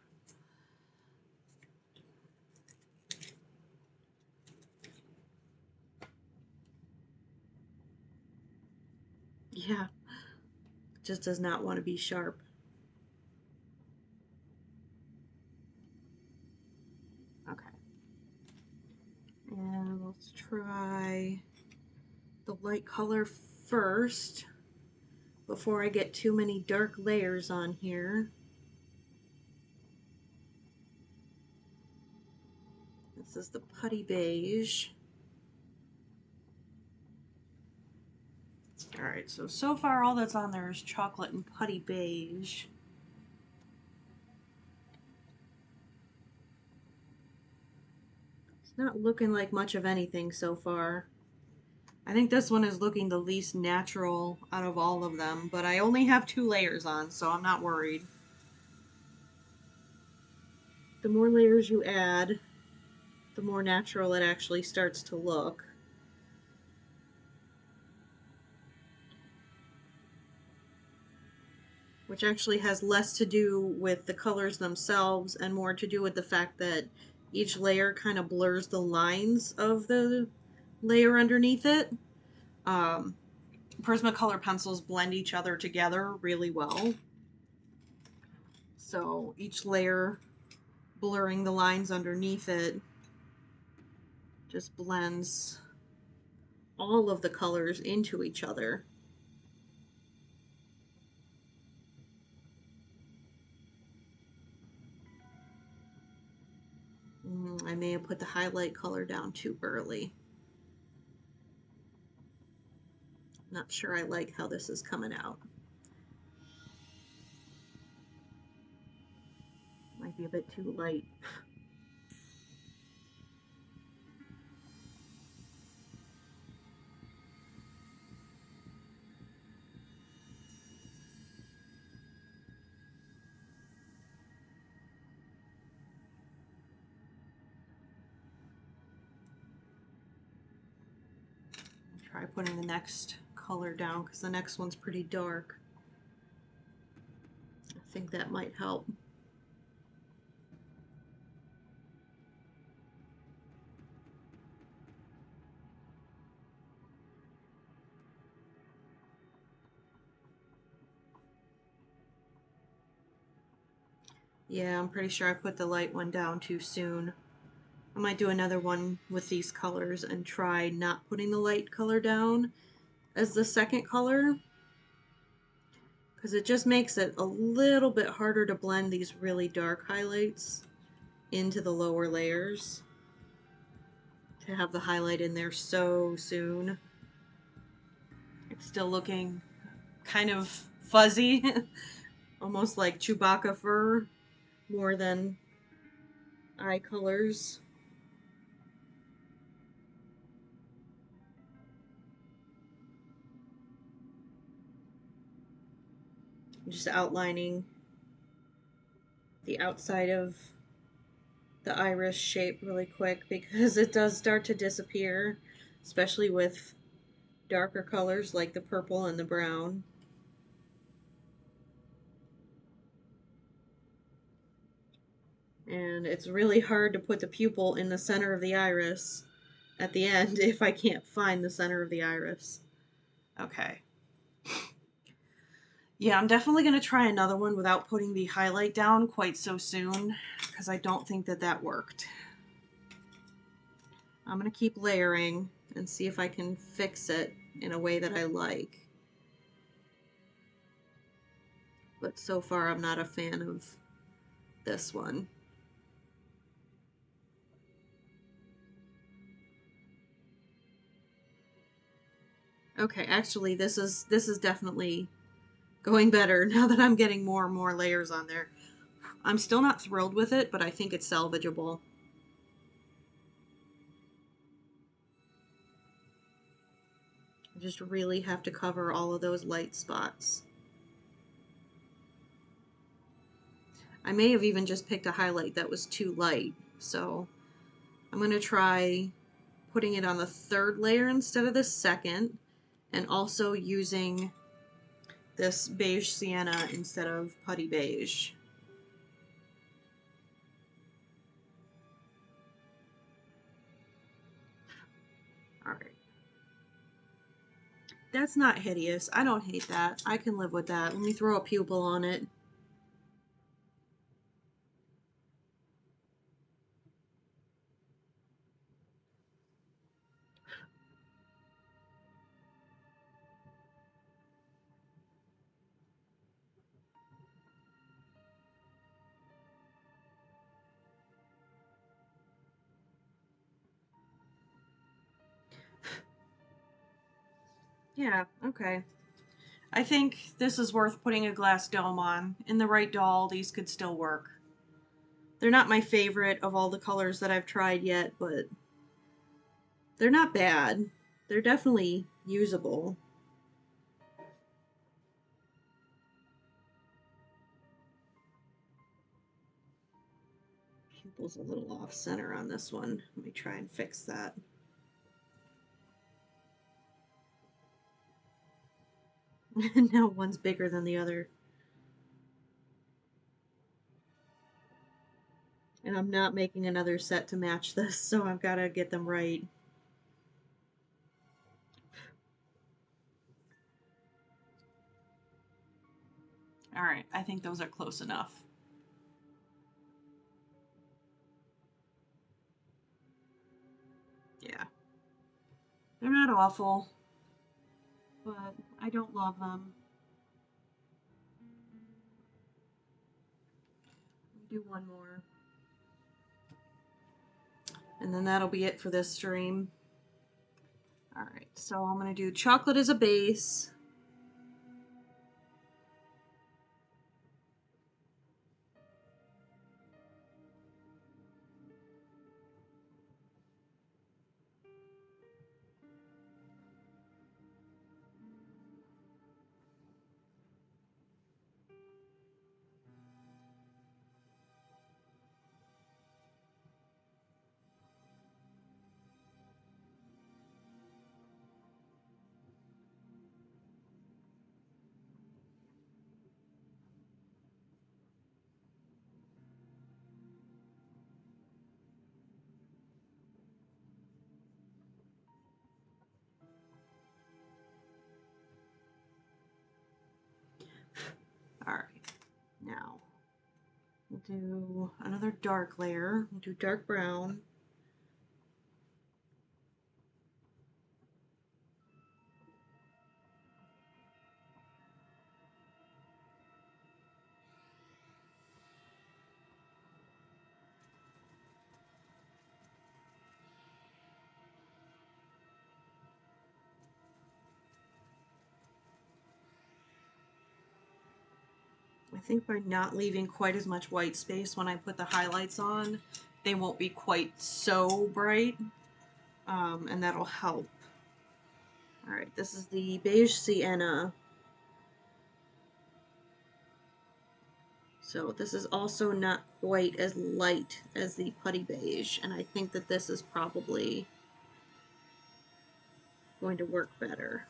Yeah, just does not want to be sharp. Okay. And let's try the light color first before I get too many dark layers on here. This is the putty beige. Alright, so far all that's on there is chocolate and putty beige. It's not looking like much of anything so far. I think this one is looking the least natural out of all of them, but I only have 2 layers on, so I'm not worried. The more layers you add, the more natural it actually starts to look. Which actually has less to do with the colors themselves and more to do with the fact that each layer kind of blurs the lines of the layer underneath it. Prismacolor pencils blend each other together really well. So each layer blurring the lines underneath it just blends all of the colors into each other. I may have put the highlight color down too early. Not sure I like how this is coming out. Might be a bit too light. Try putting the next color down because the next one's pretty dark. I think that might help. Yeah, I'm pretty sure I put the light one down too soon. I might do another one with these colors and try not putting the light color down as the second color, because it just makes it a little bit harder to blend these really dark highlights into the lower layers. To have the highlight in there so soon. It's still looking kind of fuzzy, almost like Chewbacca fur more than eye colors. I'm just outlining the outside of the iris shape really quick because it does start to disappear, especially with darker colors like the purple and the brown. And it's really hard to put the pupil in the center of the iris at the end if I can't find the center of the iris. Okay. Yeah, I'm definitely going to try another one without putting the highlight down quite so soon because I don't think that that worked. I'm going to keep layering and see if I can fix it in a way that I like. But so far I'm not a fan of this one. Okay, actually this is definitely going better now that I'm getting more and more layers on there. I'm still not thrilled with it, but I think it's salvageable. I just really have to cover all of those light spots. I may have even just picked a highlight that was too light, so I'm going to try putting it on the third layer instead of the second, and also using this beige sienna instead of putty beige. Alright. That's not hideous. I don't hate that. I can live with that. Let me throw a pupil on it. Yeah, okay. I think this is worth putting a glass dome on. In the right doll, these could still work. They're not my favorite of all the colors that I've tried yet, but they're not bad. they're definitely usable. Pupil's a little off center on this one. Let me try and fix that. Now one's bigger than the other. And I'm not making another set to match this, so I've got to get them right. All right, I think those are close enough. Yeah. They're not awful, but I don't love them. Do one more. And then that'll be it for this stream. All right, so I'm going to do chocolate as a base. All right, now we'll do another dark layer. We'll do dark brown. I think by not leaving quite as much white space when I put the highlights on, they won't be quite so bright, and that'll help. All right, this is the beige sienna. So this is also not quite as light as the putty beige, and I think that this is probably going to work better.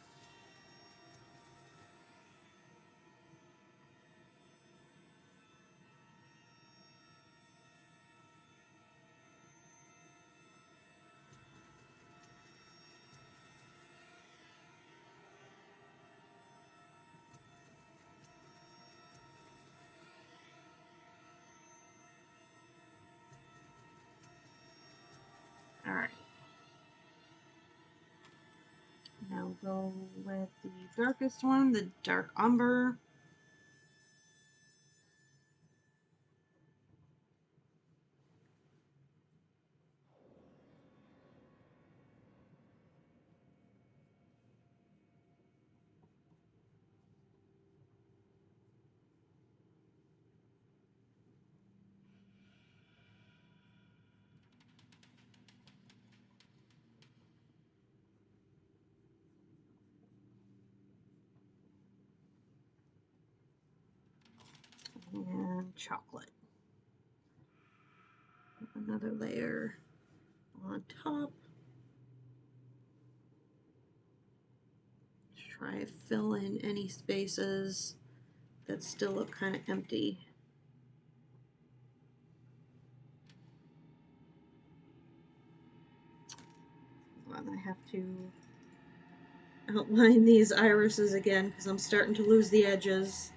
All right. Now we'll go with the darkest one, the dark umber. And chocolate. Another layer on top. Try to fill in any spaces that still look kind of empty. And I have to outline these irises again because I'm starting to lose the edges.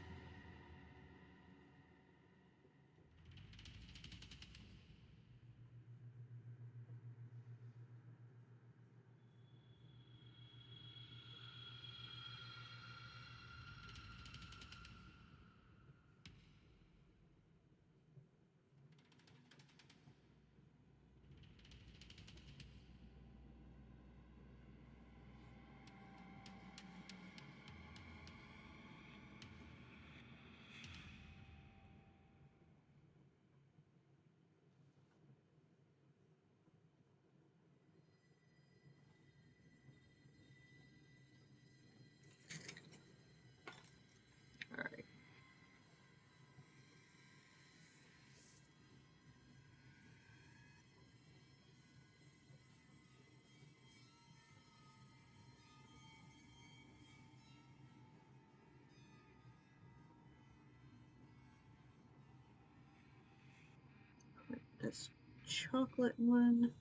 this chocolate one.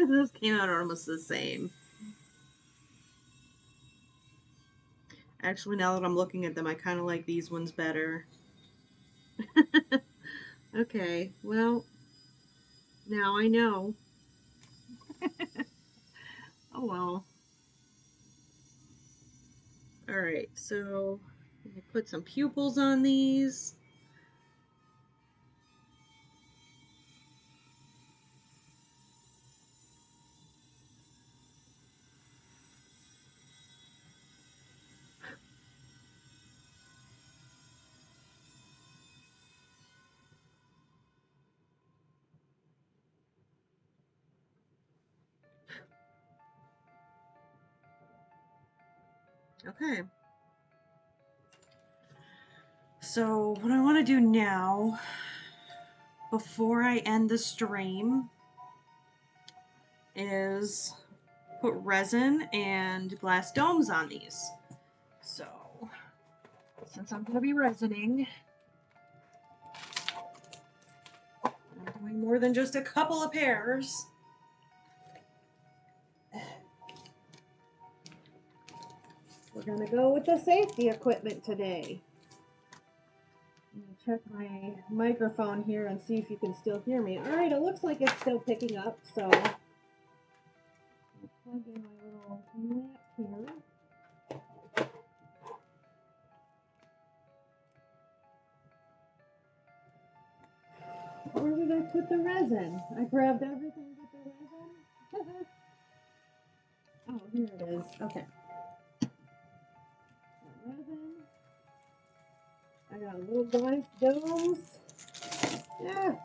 Those came out almost the same. Actually, now that I'm looking at them, I kind of like these ones better. Okay, well, now I know. Oh well. Alright, so I'm going to put some pupils on these. Okay. So what I want to do now, before I end the stream, is put resin and glass domes on these. So, since I'm going to be resining, I'm doing more than just a couple of pairs. We're going to go with the safety equipment today. I'm going to check my microphone here and see if you can still hear me. Alright, it looks like it's still picking up, so I'll plug in my little lamp here. Where did I put the resin? I grabbed everything but the resin. Oh, here it is. Okay. Resin. I got little glass domes. Yeah.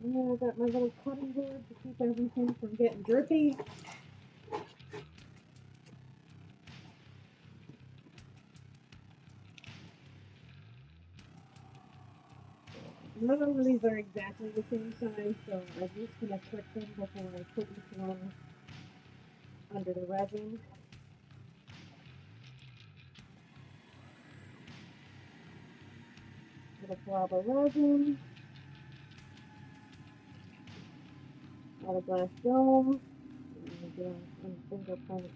And then I got my little cutting board to keep everything from getting drippy. None of these are exactly the same size, so I'm just going to check them before I put each one under the resin. Little blob of resin. Got a glass dome. And fingerprint.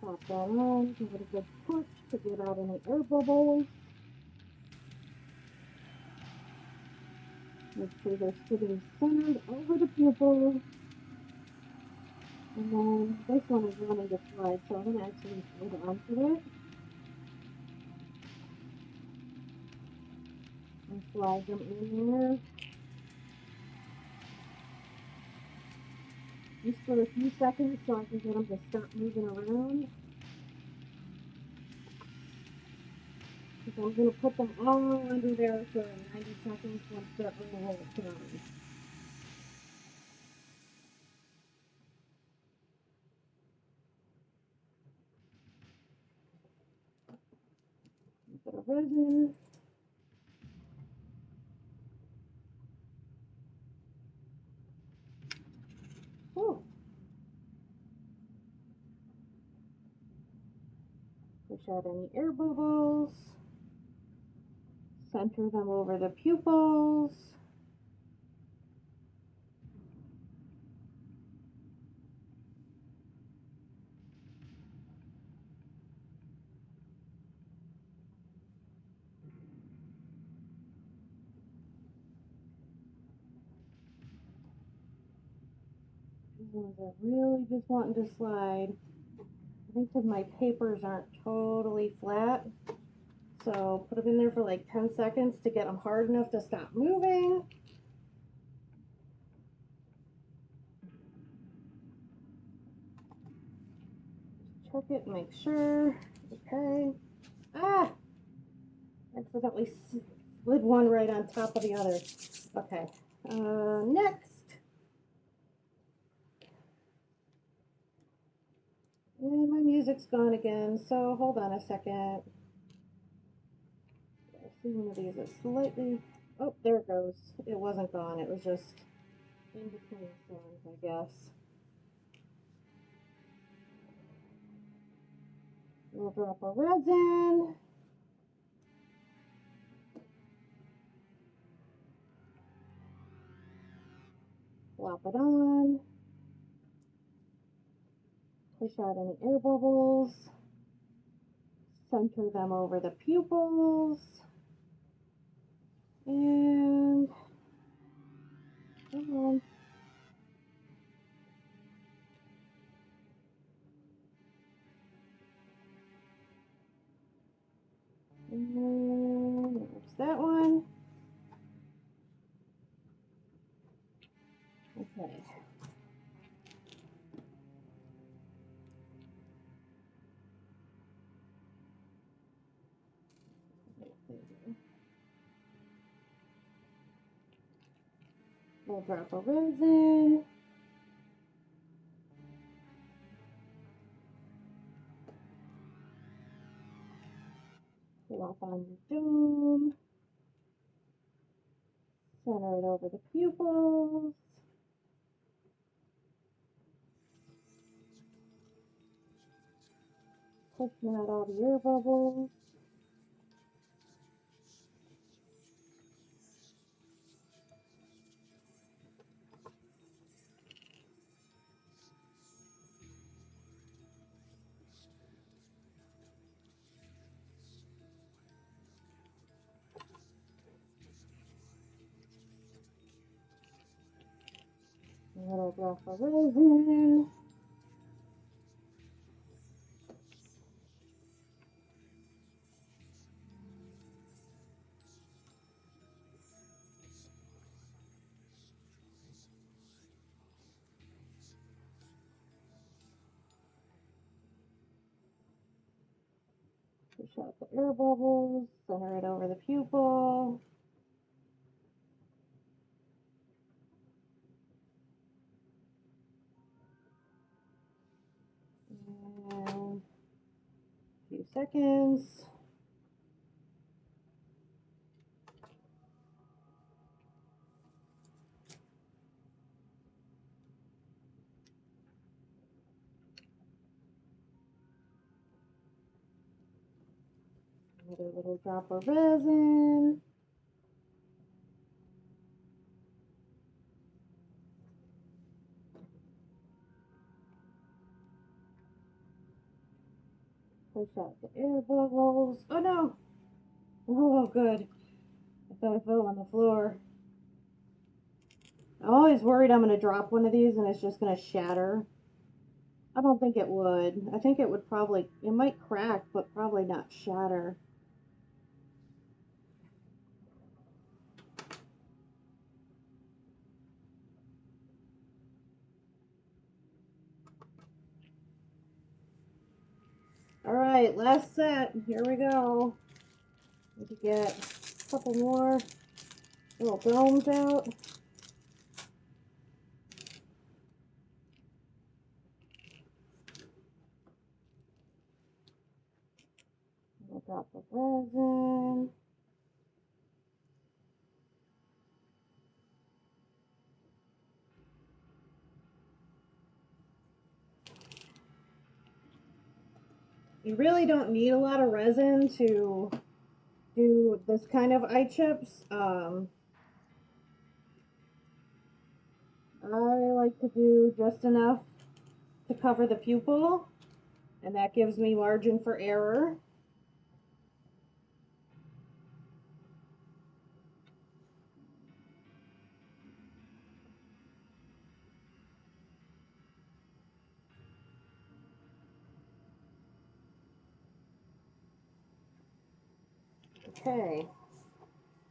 Pop that on, give it a good push to get out any air bubbles. Make sure they're sitting centered over the pupil. And then this one is running to slide, so I'm going to actually hold onto it. And slide them in there. Just for a few seconds so I can get them to start moving around. So I'm going to put them all under there for 90 seconds once they're on the whole time. A bit of resin. Oh. Push out any air bubbles. Center them over the pupils. These ones are really just wanting to slide. I think that my papers aren't totally flat. So put them in there for like 10 seconds to get them hard enough to stop moving. Check it, make sure. Okay. Ah! Accidentally slid one right on top of the other. Okay, next. And my music's gone again, so hold on a second. I see one of these is slightly, oh, there it goes. It wasn't gone, it was just in between songs, I guess. A little drop of resin. Plop it on. Push out any air bubbles. Center them over the pupils. And come on. And there's that one. Okay. Little drop of resin. Plop on your dome. Center it over the pupils. Pushing out all the air bubbles. A little drop of resin. Push out the air bubbles. Center it over the pupil. And a few seconds. Another little drop of resin. Push out the air bubbles. Oh no! Oh, good. I thought I fell on the floor. I'm always worried I'm going to drop one of these and it's just going to shatter. I don't think it would. I think it would probably, it might crack, but probably not shatter. Alright, last set. Here we go. Need to get a couple more little domes out. A drop of resin. You really don't need a lot of resin to do this kind of eye chips. I like to do just enough to cover the pupil, and that gives me margin for error. Okay,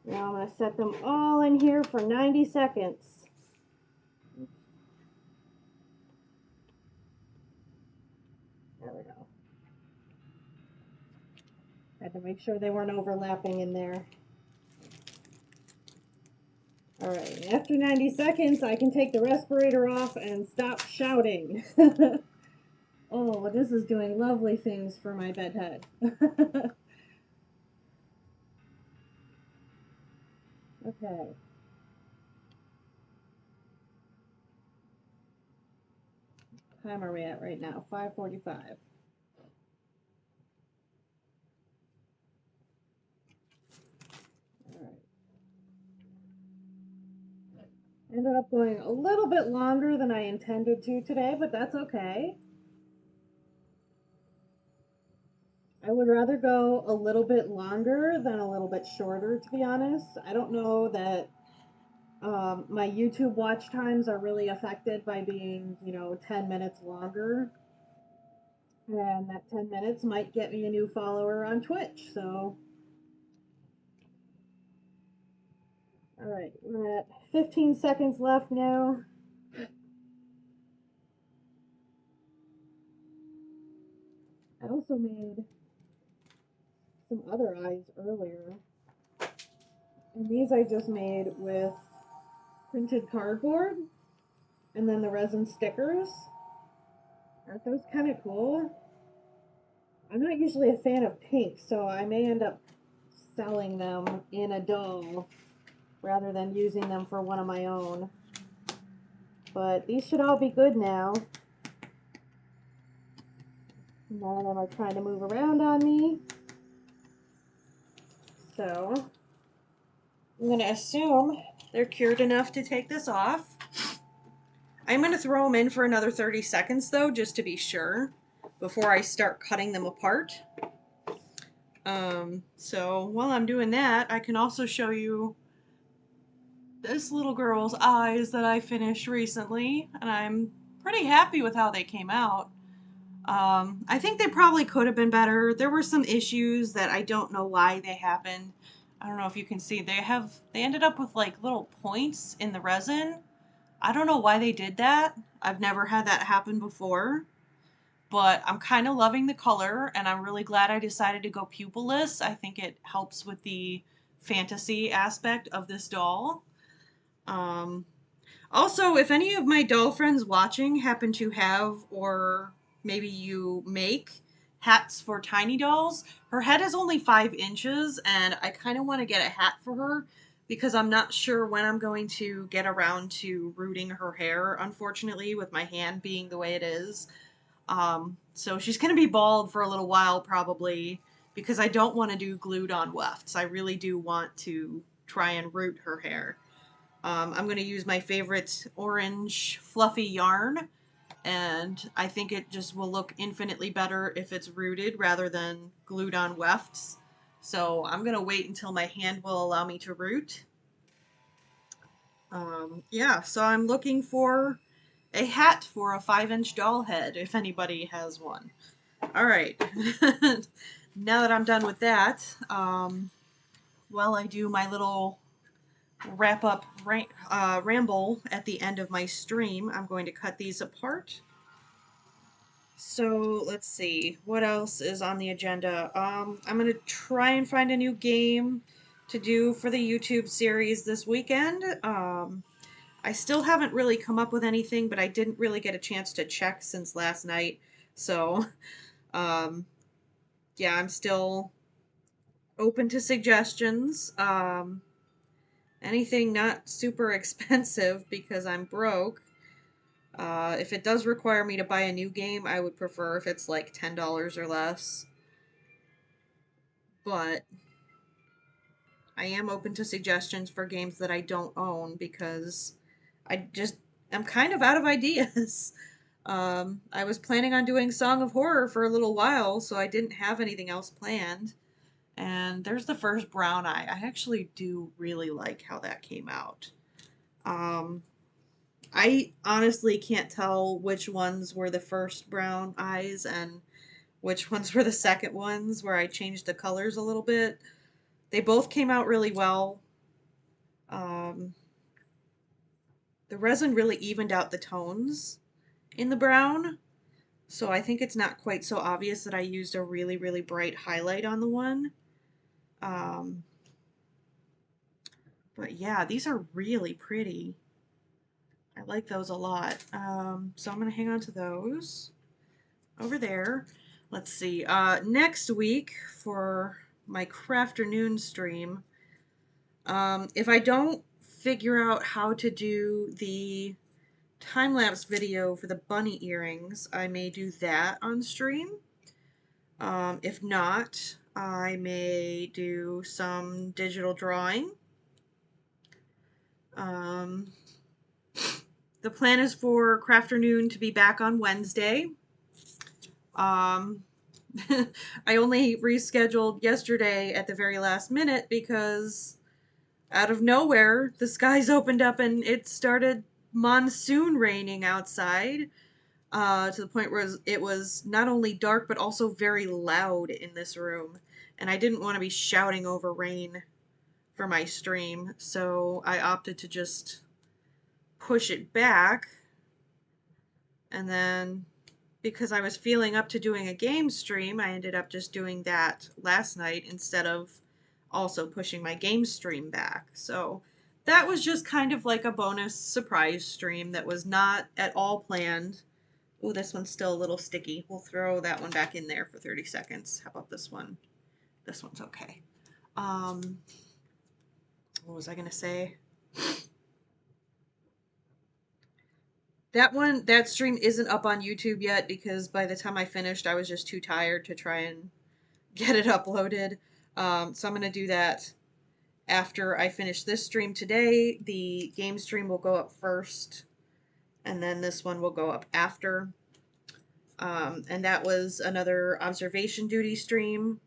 now I'm going to set them all in here for 90 seconds. There we go. Had to make sure they weren't overlapping in there. All right, after 90 seconds, I can take the respirator off and stop shouting. Oh, this is doing lovely things for my bed head. Okay. What time are we at right now? 5:45. All right. Ended up going a little bit longer than I intended to today, but that's okay. I would rather go a little bit longer than a little bit shorter, to be honest. I don't know that my YouTube watch times are really affected by being, 10 minutes longer. And that 10 minutes might get me a new follower on Twitch, so. Alright, we're at 15 seconds left now. I also made some other eyes earlier. And these I just made with printed cardboard and then the resin stickers. Aren't those kind of cool? I'm not usually a fan of pink, so I may end up selling them in a doll rather than using them for one of my own. But these should all be good now. None of them are trying to move around on me. So I'm going to assume they're cured enough to take this off. I'm going to throw them in for another 30 seconds though, just to be sure, before I start cutting them apart. So while I'm doing that, I can also show you this little girl's eyes that I finished recently, and I'm pretty happy with how they came out. I think they probably could have been better. There were some issues that I don't know why they happened. I don't know if you can see. They ended up with like little points in the resin. I don't know why they did that. I've never had that happen before. But I'm kind of loving the color, and I'm really glad I decided to go pupilless. I think it helps with the fantasy aspect of this doll. Um, Also, if any of my doll friends watching happen to have, or maybe you make, hats for tiny dolls, her head is only 5 inches, and I kind of want to get a hat for her because I'm not sure when I'm going to get around to rooting her hair, unfortunately, with my hand being the way it is. So she's going to be bald for a little while, probably, because I don't want to do glued on wefts. I really do want to try and root her hair. I'm going to use my favorite orange fluffy yarn, and I think it just will look infinitely better if it's rooted rather than glued on wefts. So I'm going to wait until my hand will allow me to root. Yeah, so I'm looking for a hat for a 5-inch doll head if anybody has one. All right. Now that I'm done with that, while I do my little wrap up ramble at the end of my stream, I'm going to cut these apart. So let's see, what else is on the agenda? I'm going to try and find a new game to do for the YouTube series this weekend. I still haven't really come up with anything, but I didn't really get a chance to check since last night. So, yeah, I'm still open to suggestions. Anything not super expensive because I'm broke. If it does require me to buy a new game, I would prefer if it's like $10 or less. But I am open to suggestions for games that I don't own because I'm kind of out of ideas. I was planning on doing Song of Horror for a little while, so I didn't have anything else planned. And there's the first brown eye. I actually do really like how that came out. I honestly can't tell which ones were the first brown eyes and which ones were the second ones where I changed the colors a little bit. They both came out really well. Um, the resin really evened out the tones in the brown, so I think it's not quite so obvious that I used a really, really bright highlight on the one. Um, But yeah, these are really pretty. I like those a lot. So I'm going to hang on to those over there. Let's see. Next week for my Crafternoon stream, if I don't figure out how to do the time-lapse video for the bunny earrings, I may do that on stream. If not, I may do some digital drawing. The plan is for Crafternoon to be back on Wednesday. Um, I only rescheduled yesterday at the very last minute because out of nowhere the skies opened up and it started monsoon raining outside, to the point where it was not only dark but also very loud in this room, and I didn't want to be shouting over rain for my stream, so I opted to just push it back. And then because I was feeling up to doing a game stream, I ended up just doing that last night instead of also pushing my game stream back. So that was just kind of like a bonus surprise stream that was not at all planned. Oh, this one's still a little sticky. We'll throw that one back in there for 30 seconds. How about this one? This one's okay. What was I going to say? That stream isn't up on YouTube yet because by the time I finished, I was just too tired to try and get it uploaded. So I'm going to do that after I finish this stream today. The game stream will go up first, and then this one will go up after. And that was another observation duty stream.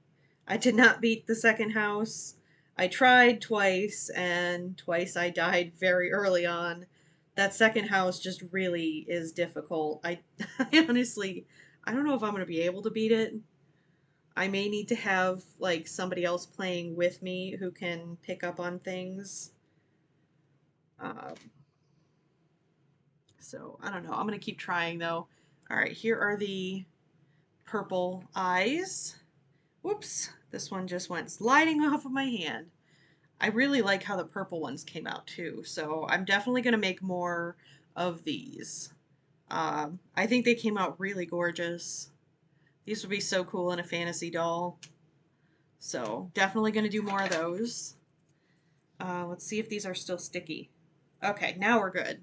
I did not beat the second house. I tried twice, and twice I died very early on. That second house just really is difficult. I honestly, I don't know if I'm going to be able to beat it. I may need to have like somebody else playing with me who can pick up on things. So I don't know. I'm going to keep trying though. All right, here are the purple eyes. Whoops, this one just went sliding off of my hand. I really like how the purple ones came out too, so I'm definitely going to make more of these. I think they came out really gorgeous. These would be so cool in a fantasy doll. So definitely going to do more of those. Let's see if these are still sticky. Okay, now we're good.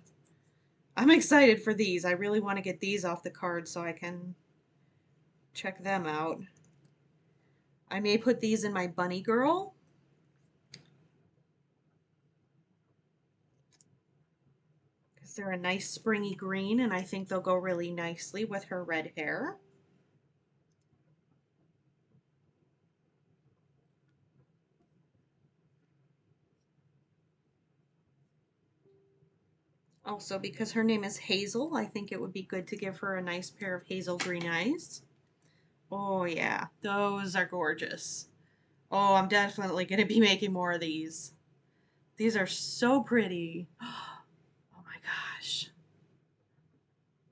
I'm excited for these. I really want to get these off the card so I can check them out. I may put these in my bunny girl. Because they're a nice springy green, and I think they'll go really nicely with her red hair. Also, because her name is Hazel, I think it would be good to give her a nice pair of hazel green eyes. Oh yeah, those are gorgeous. Oh, I'm definitely going to be making more of these. These are so pretty. Oh my gosh.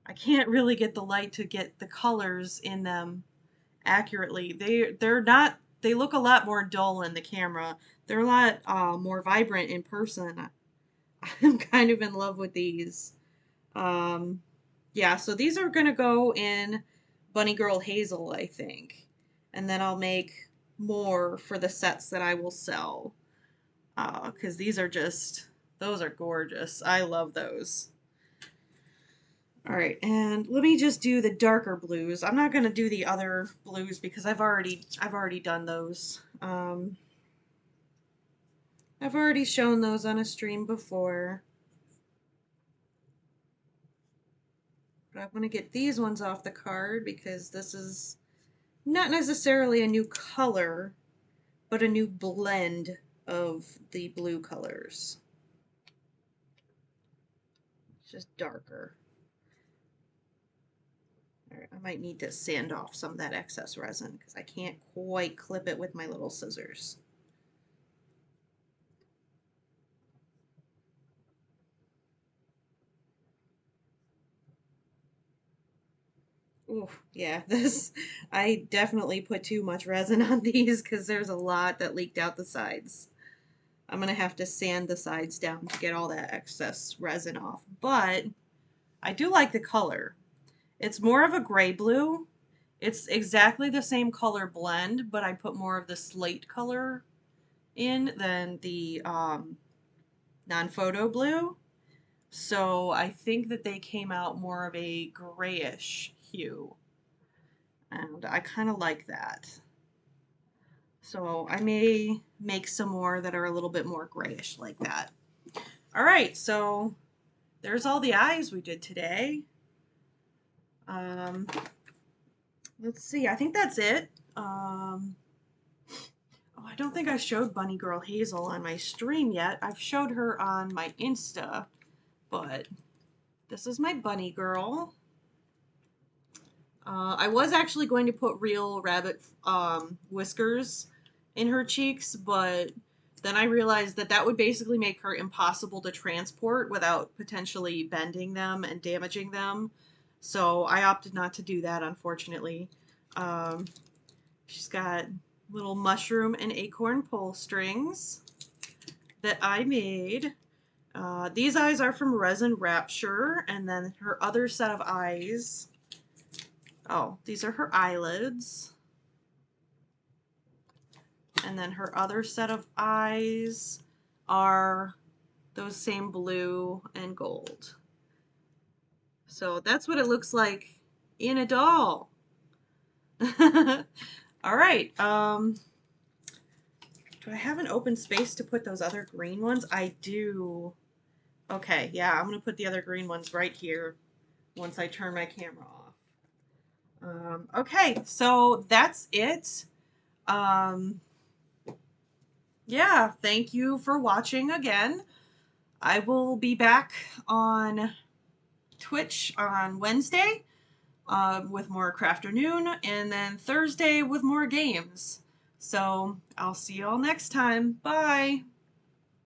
I can't really get the light to get the colors in them accurately. They're not, they look a lot more dull in the camera. They're a lot more vibrant in person. I'm kind of in love with these. Yeah, so these are going to go in Bunny Girl Hazel, I think. And then I'll make more for the sets that I will sell. Because these are just, those are gorgeous. I love those. All right, and let me just do the darker blues. I'm not going to do the other blues because I've already done those. I've already shown those on a stream before. But I want to get these ones off the card because this is not necessarily a new color, but a new blend of the blue colors. It's just darker. All right, I might need to sand off some of that excess resin because I can't quite clip it with my little scissors. Ooh, yeah, I definitely put too much resin on these because there's a lot that leaked out the sides. I'm going to have to sand the sides down to get all that excess resin off. But I do like the color. It's more of a gray blue. It's exactly the same color blend, but I put more of the slate color in than the non-photo blue. So I think that they came out more of a grayish hue. And I kind of like that. So I may make some more that are a little bit more grayish like that. All right, so there's all the eyes we did today. Let's see, I think that's it. Oh, I don't think I showed Bunny Girl Hazel on my stream yet. I've showed her on my Insta, but this is my bunny girl. I was actually going to put real rabbit whiskers in her cheeks, but then I realized that that would basically make her impossible to transport without potentially bending them and damaging them. So I opted not to do that, unfortunately. She's got little mushroom and acorn pull strings that I made. These eyes are from Resin Rapture, and then her other set of eyes. Oh, these are her eyelids. And then her other set of eyes are those same blue and gold. So that's what it looks like in a doll. All right. Do I have an open space to put those other green ones? I do. Okay, yeah, I'm going to put the other green ones right here once I turn my camera off. Okay, so that's it. Yeah, thank you for watching again. I will be back on Twitch on Wednesday with more Crafternoon, and then Thursday with more games. So I'll see you all next time. Bye.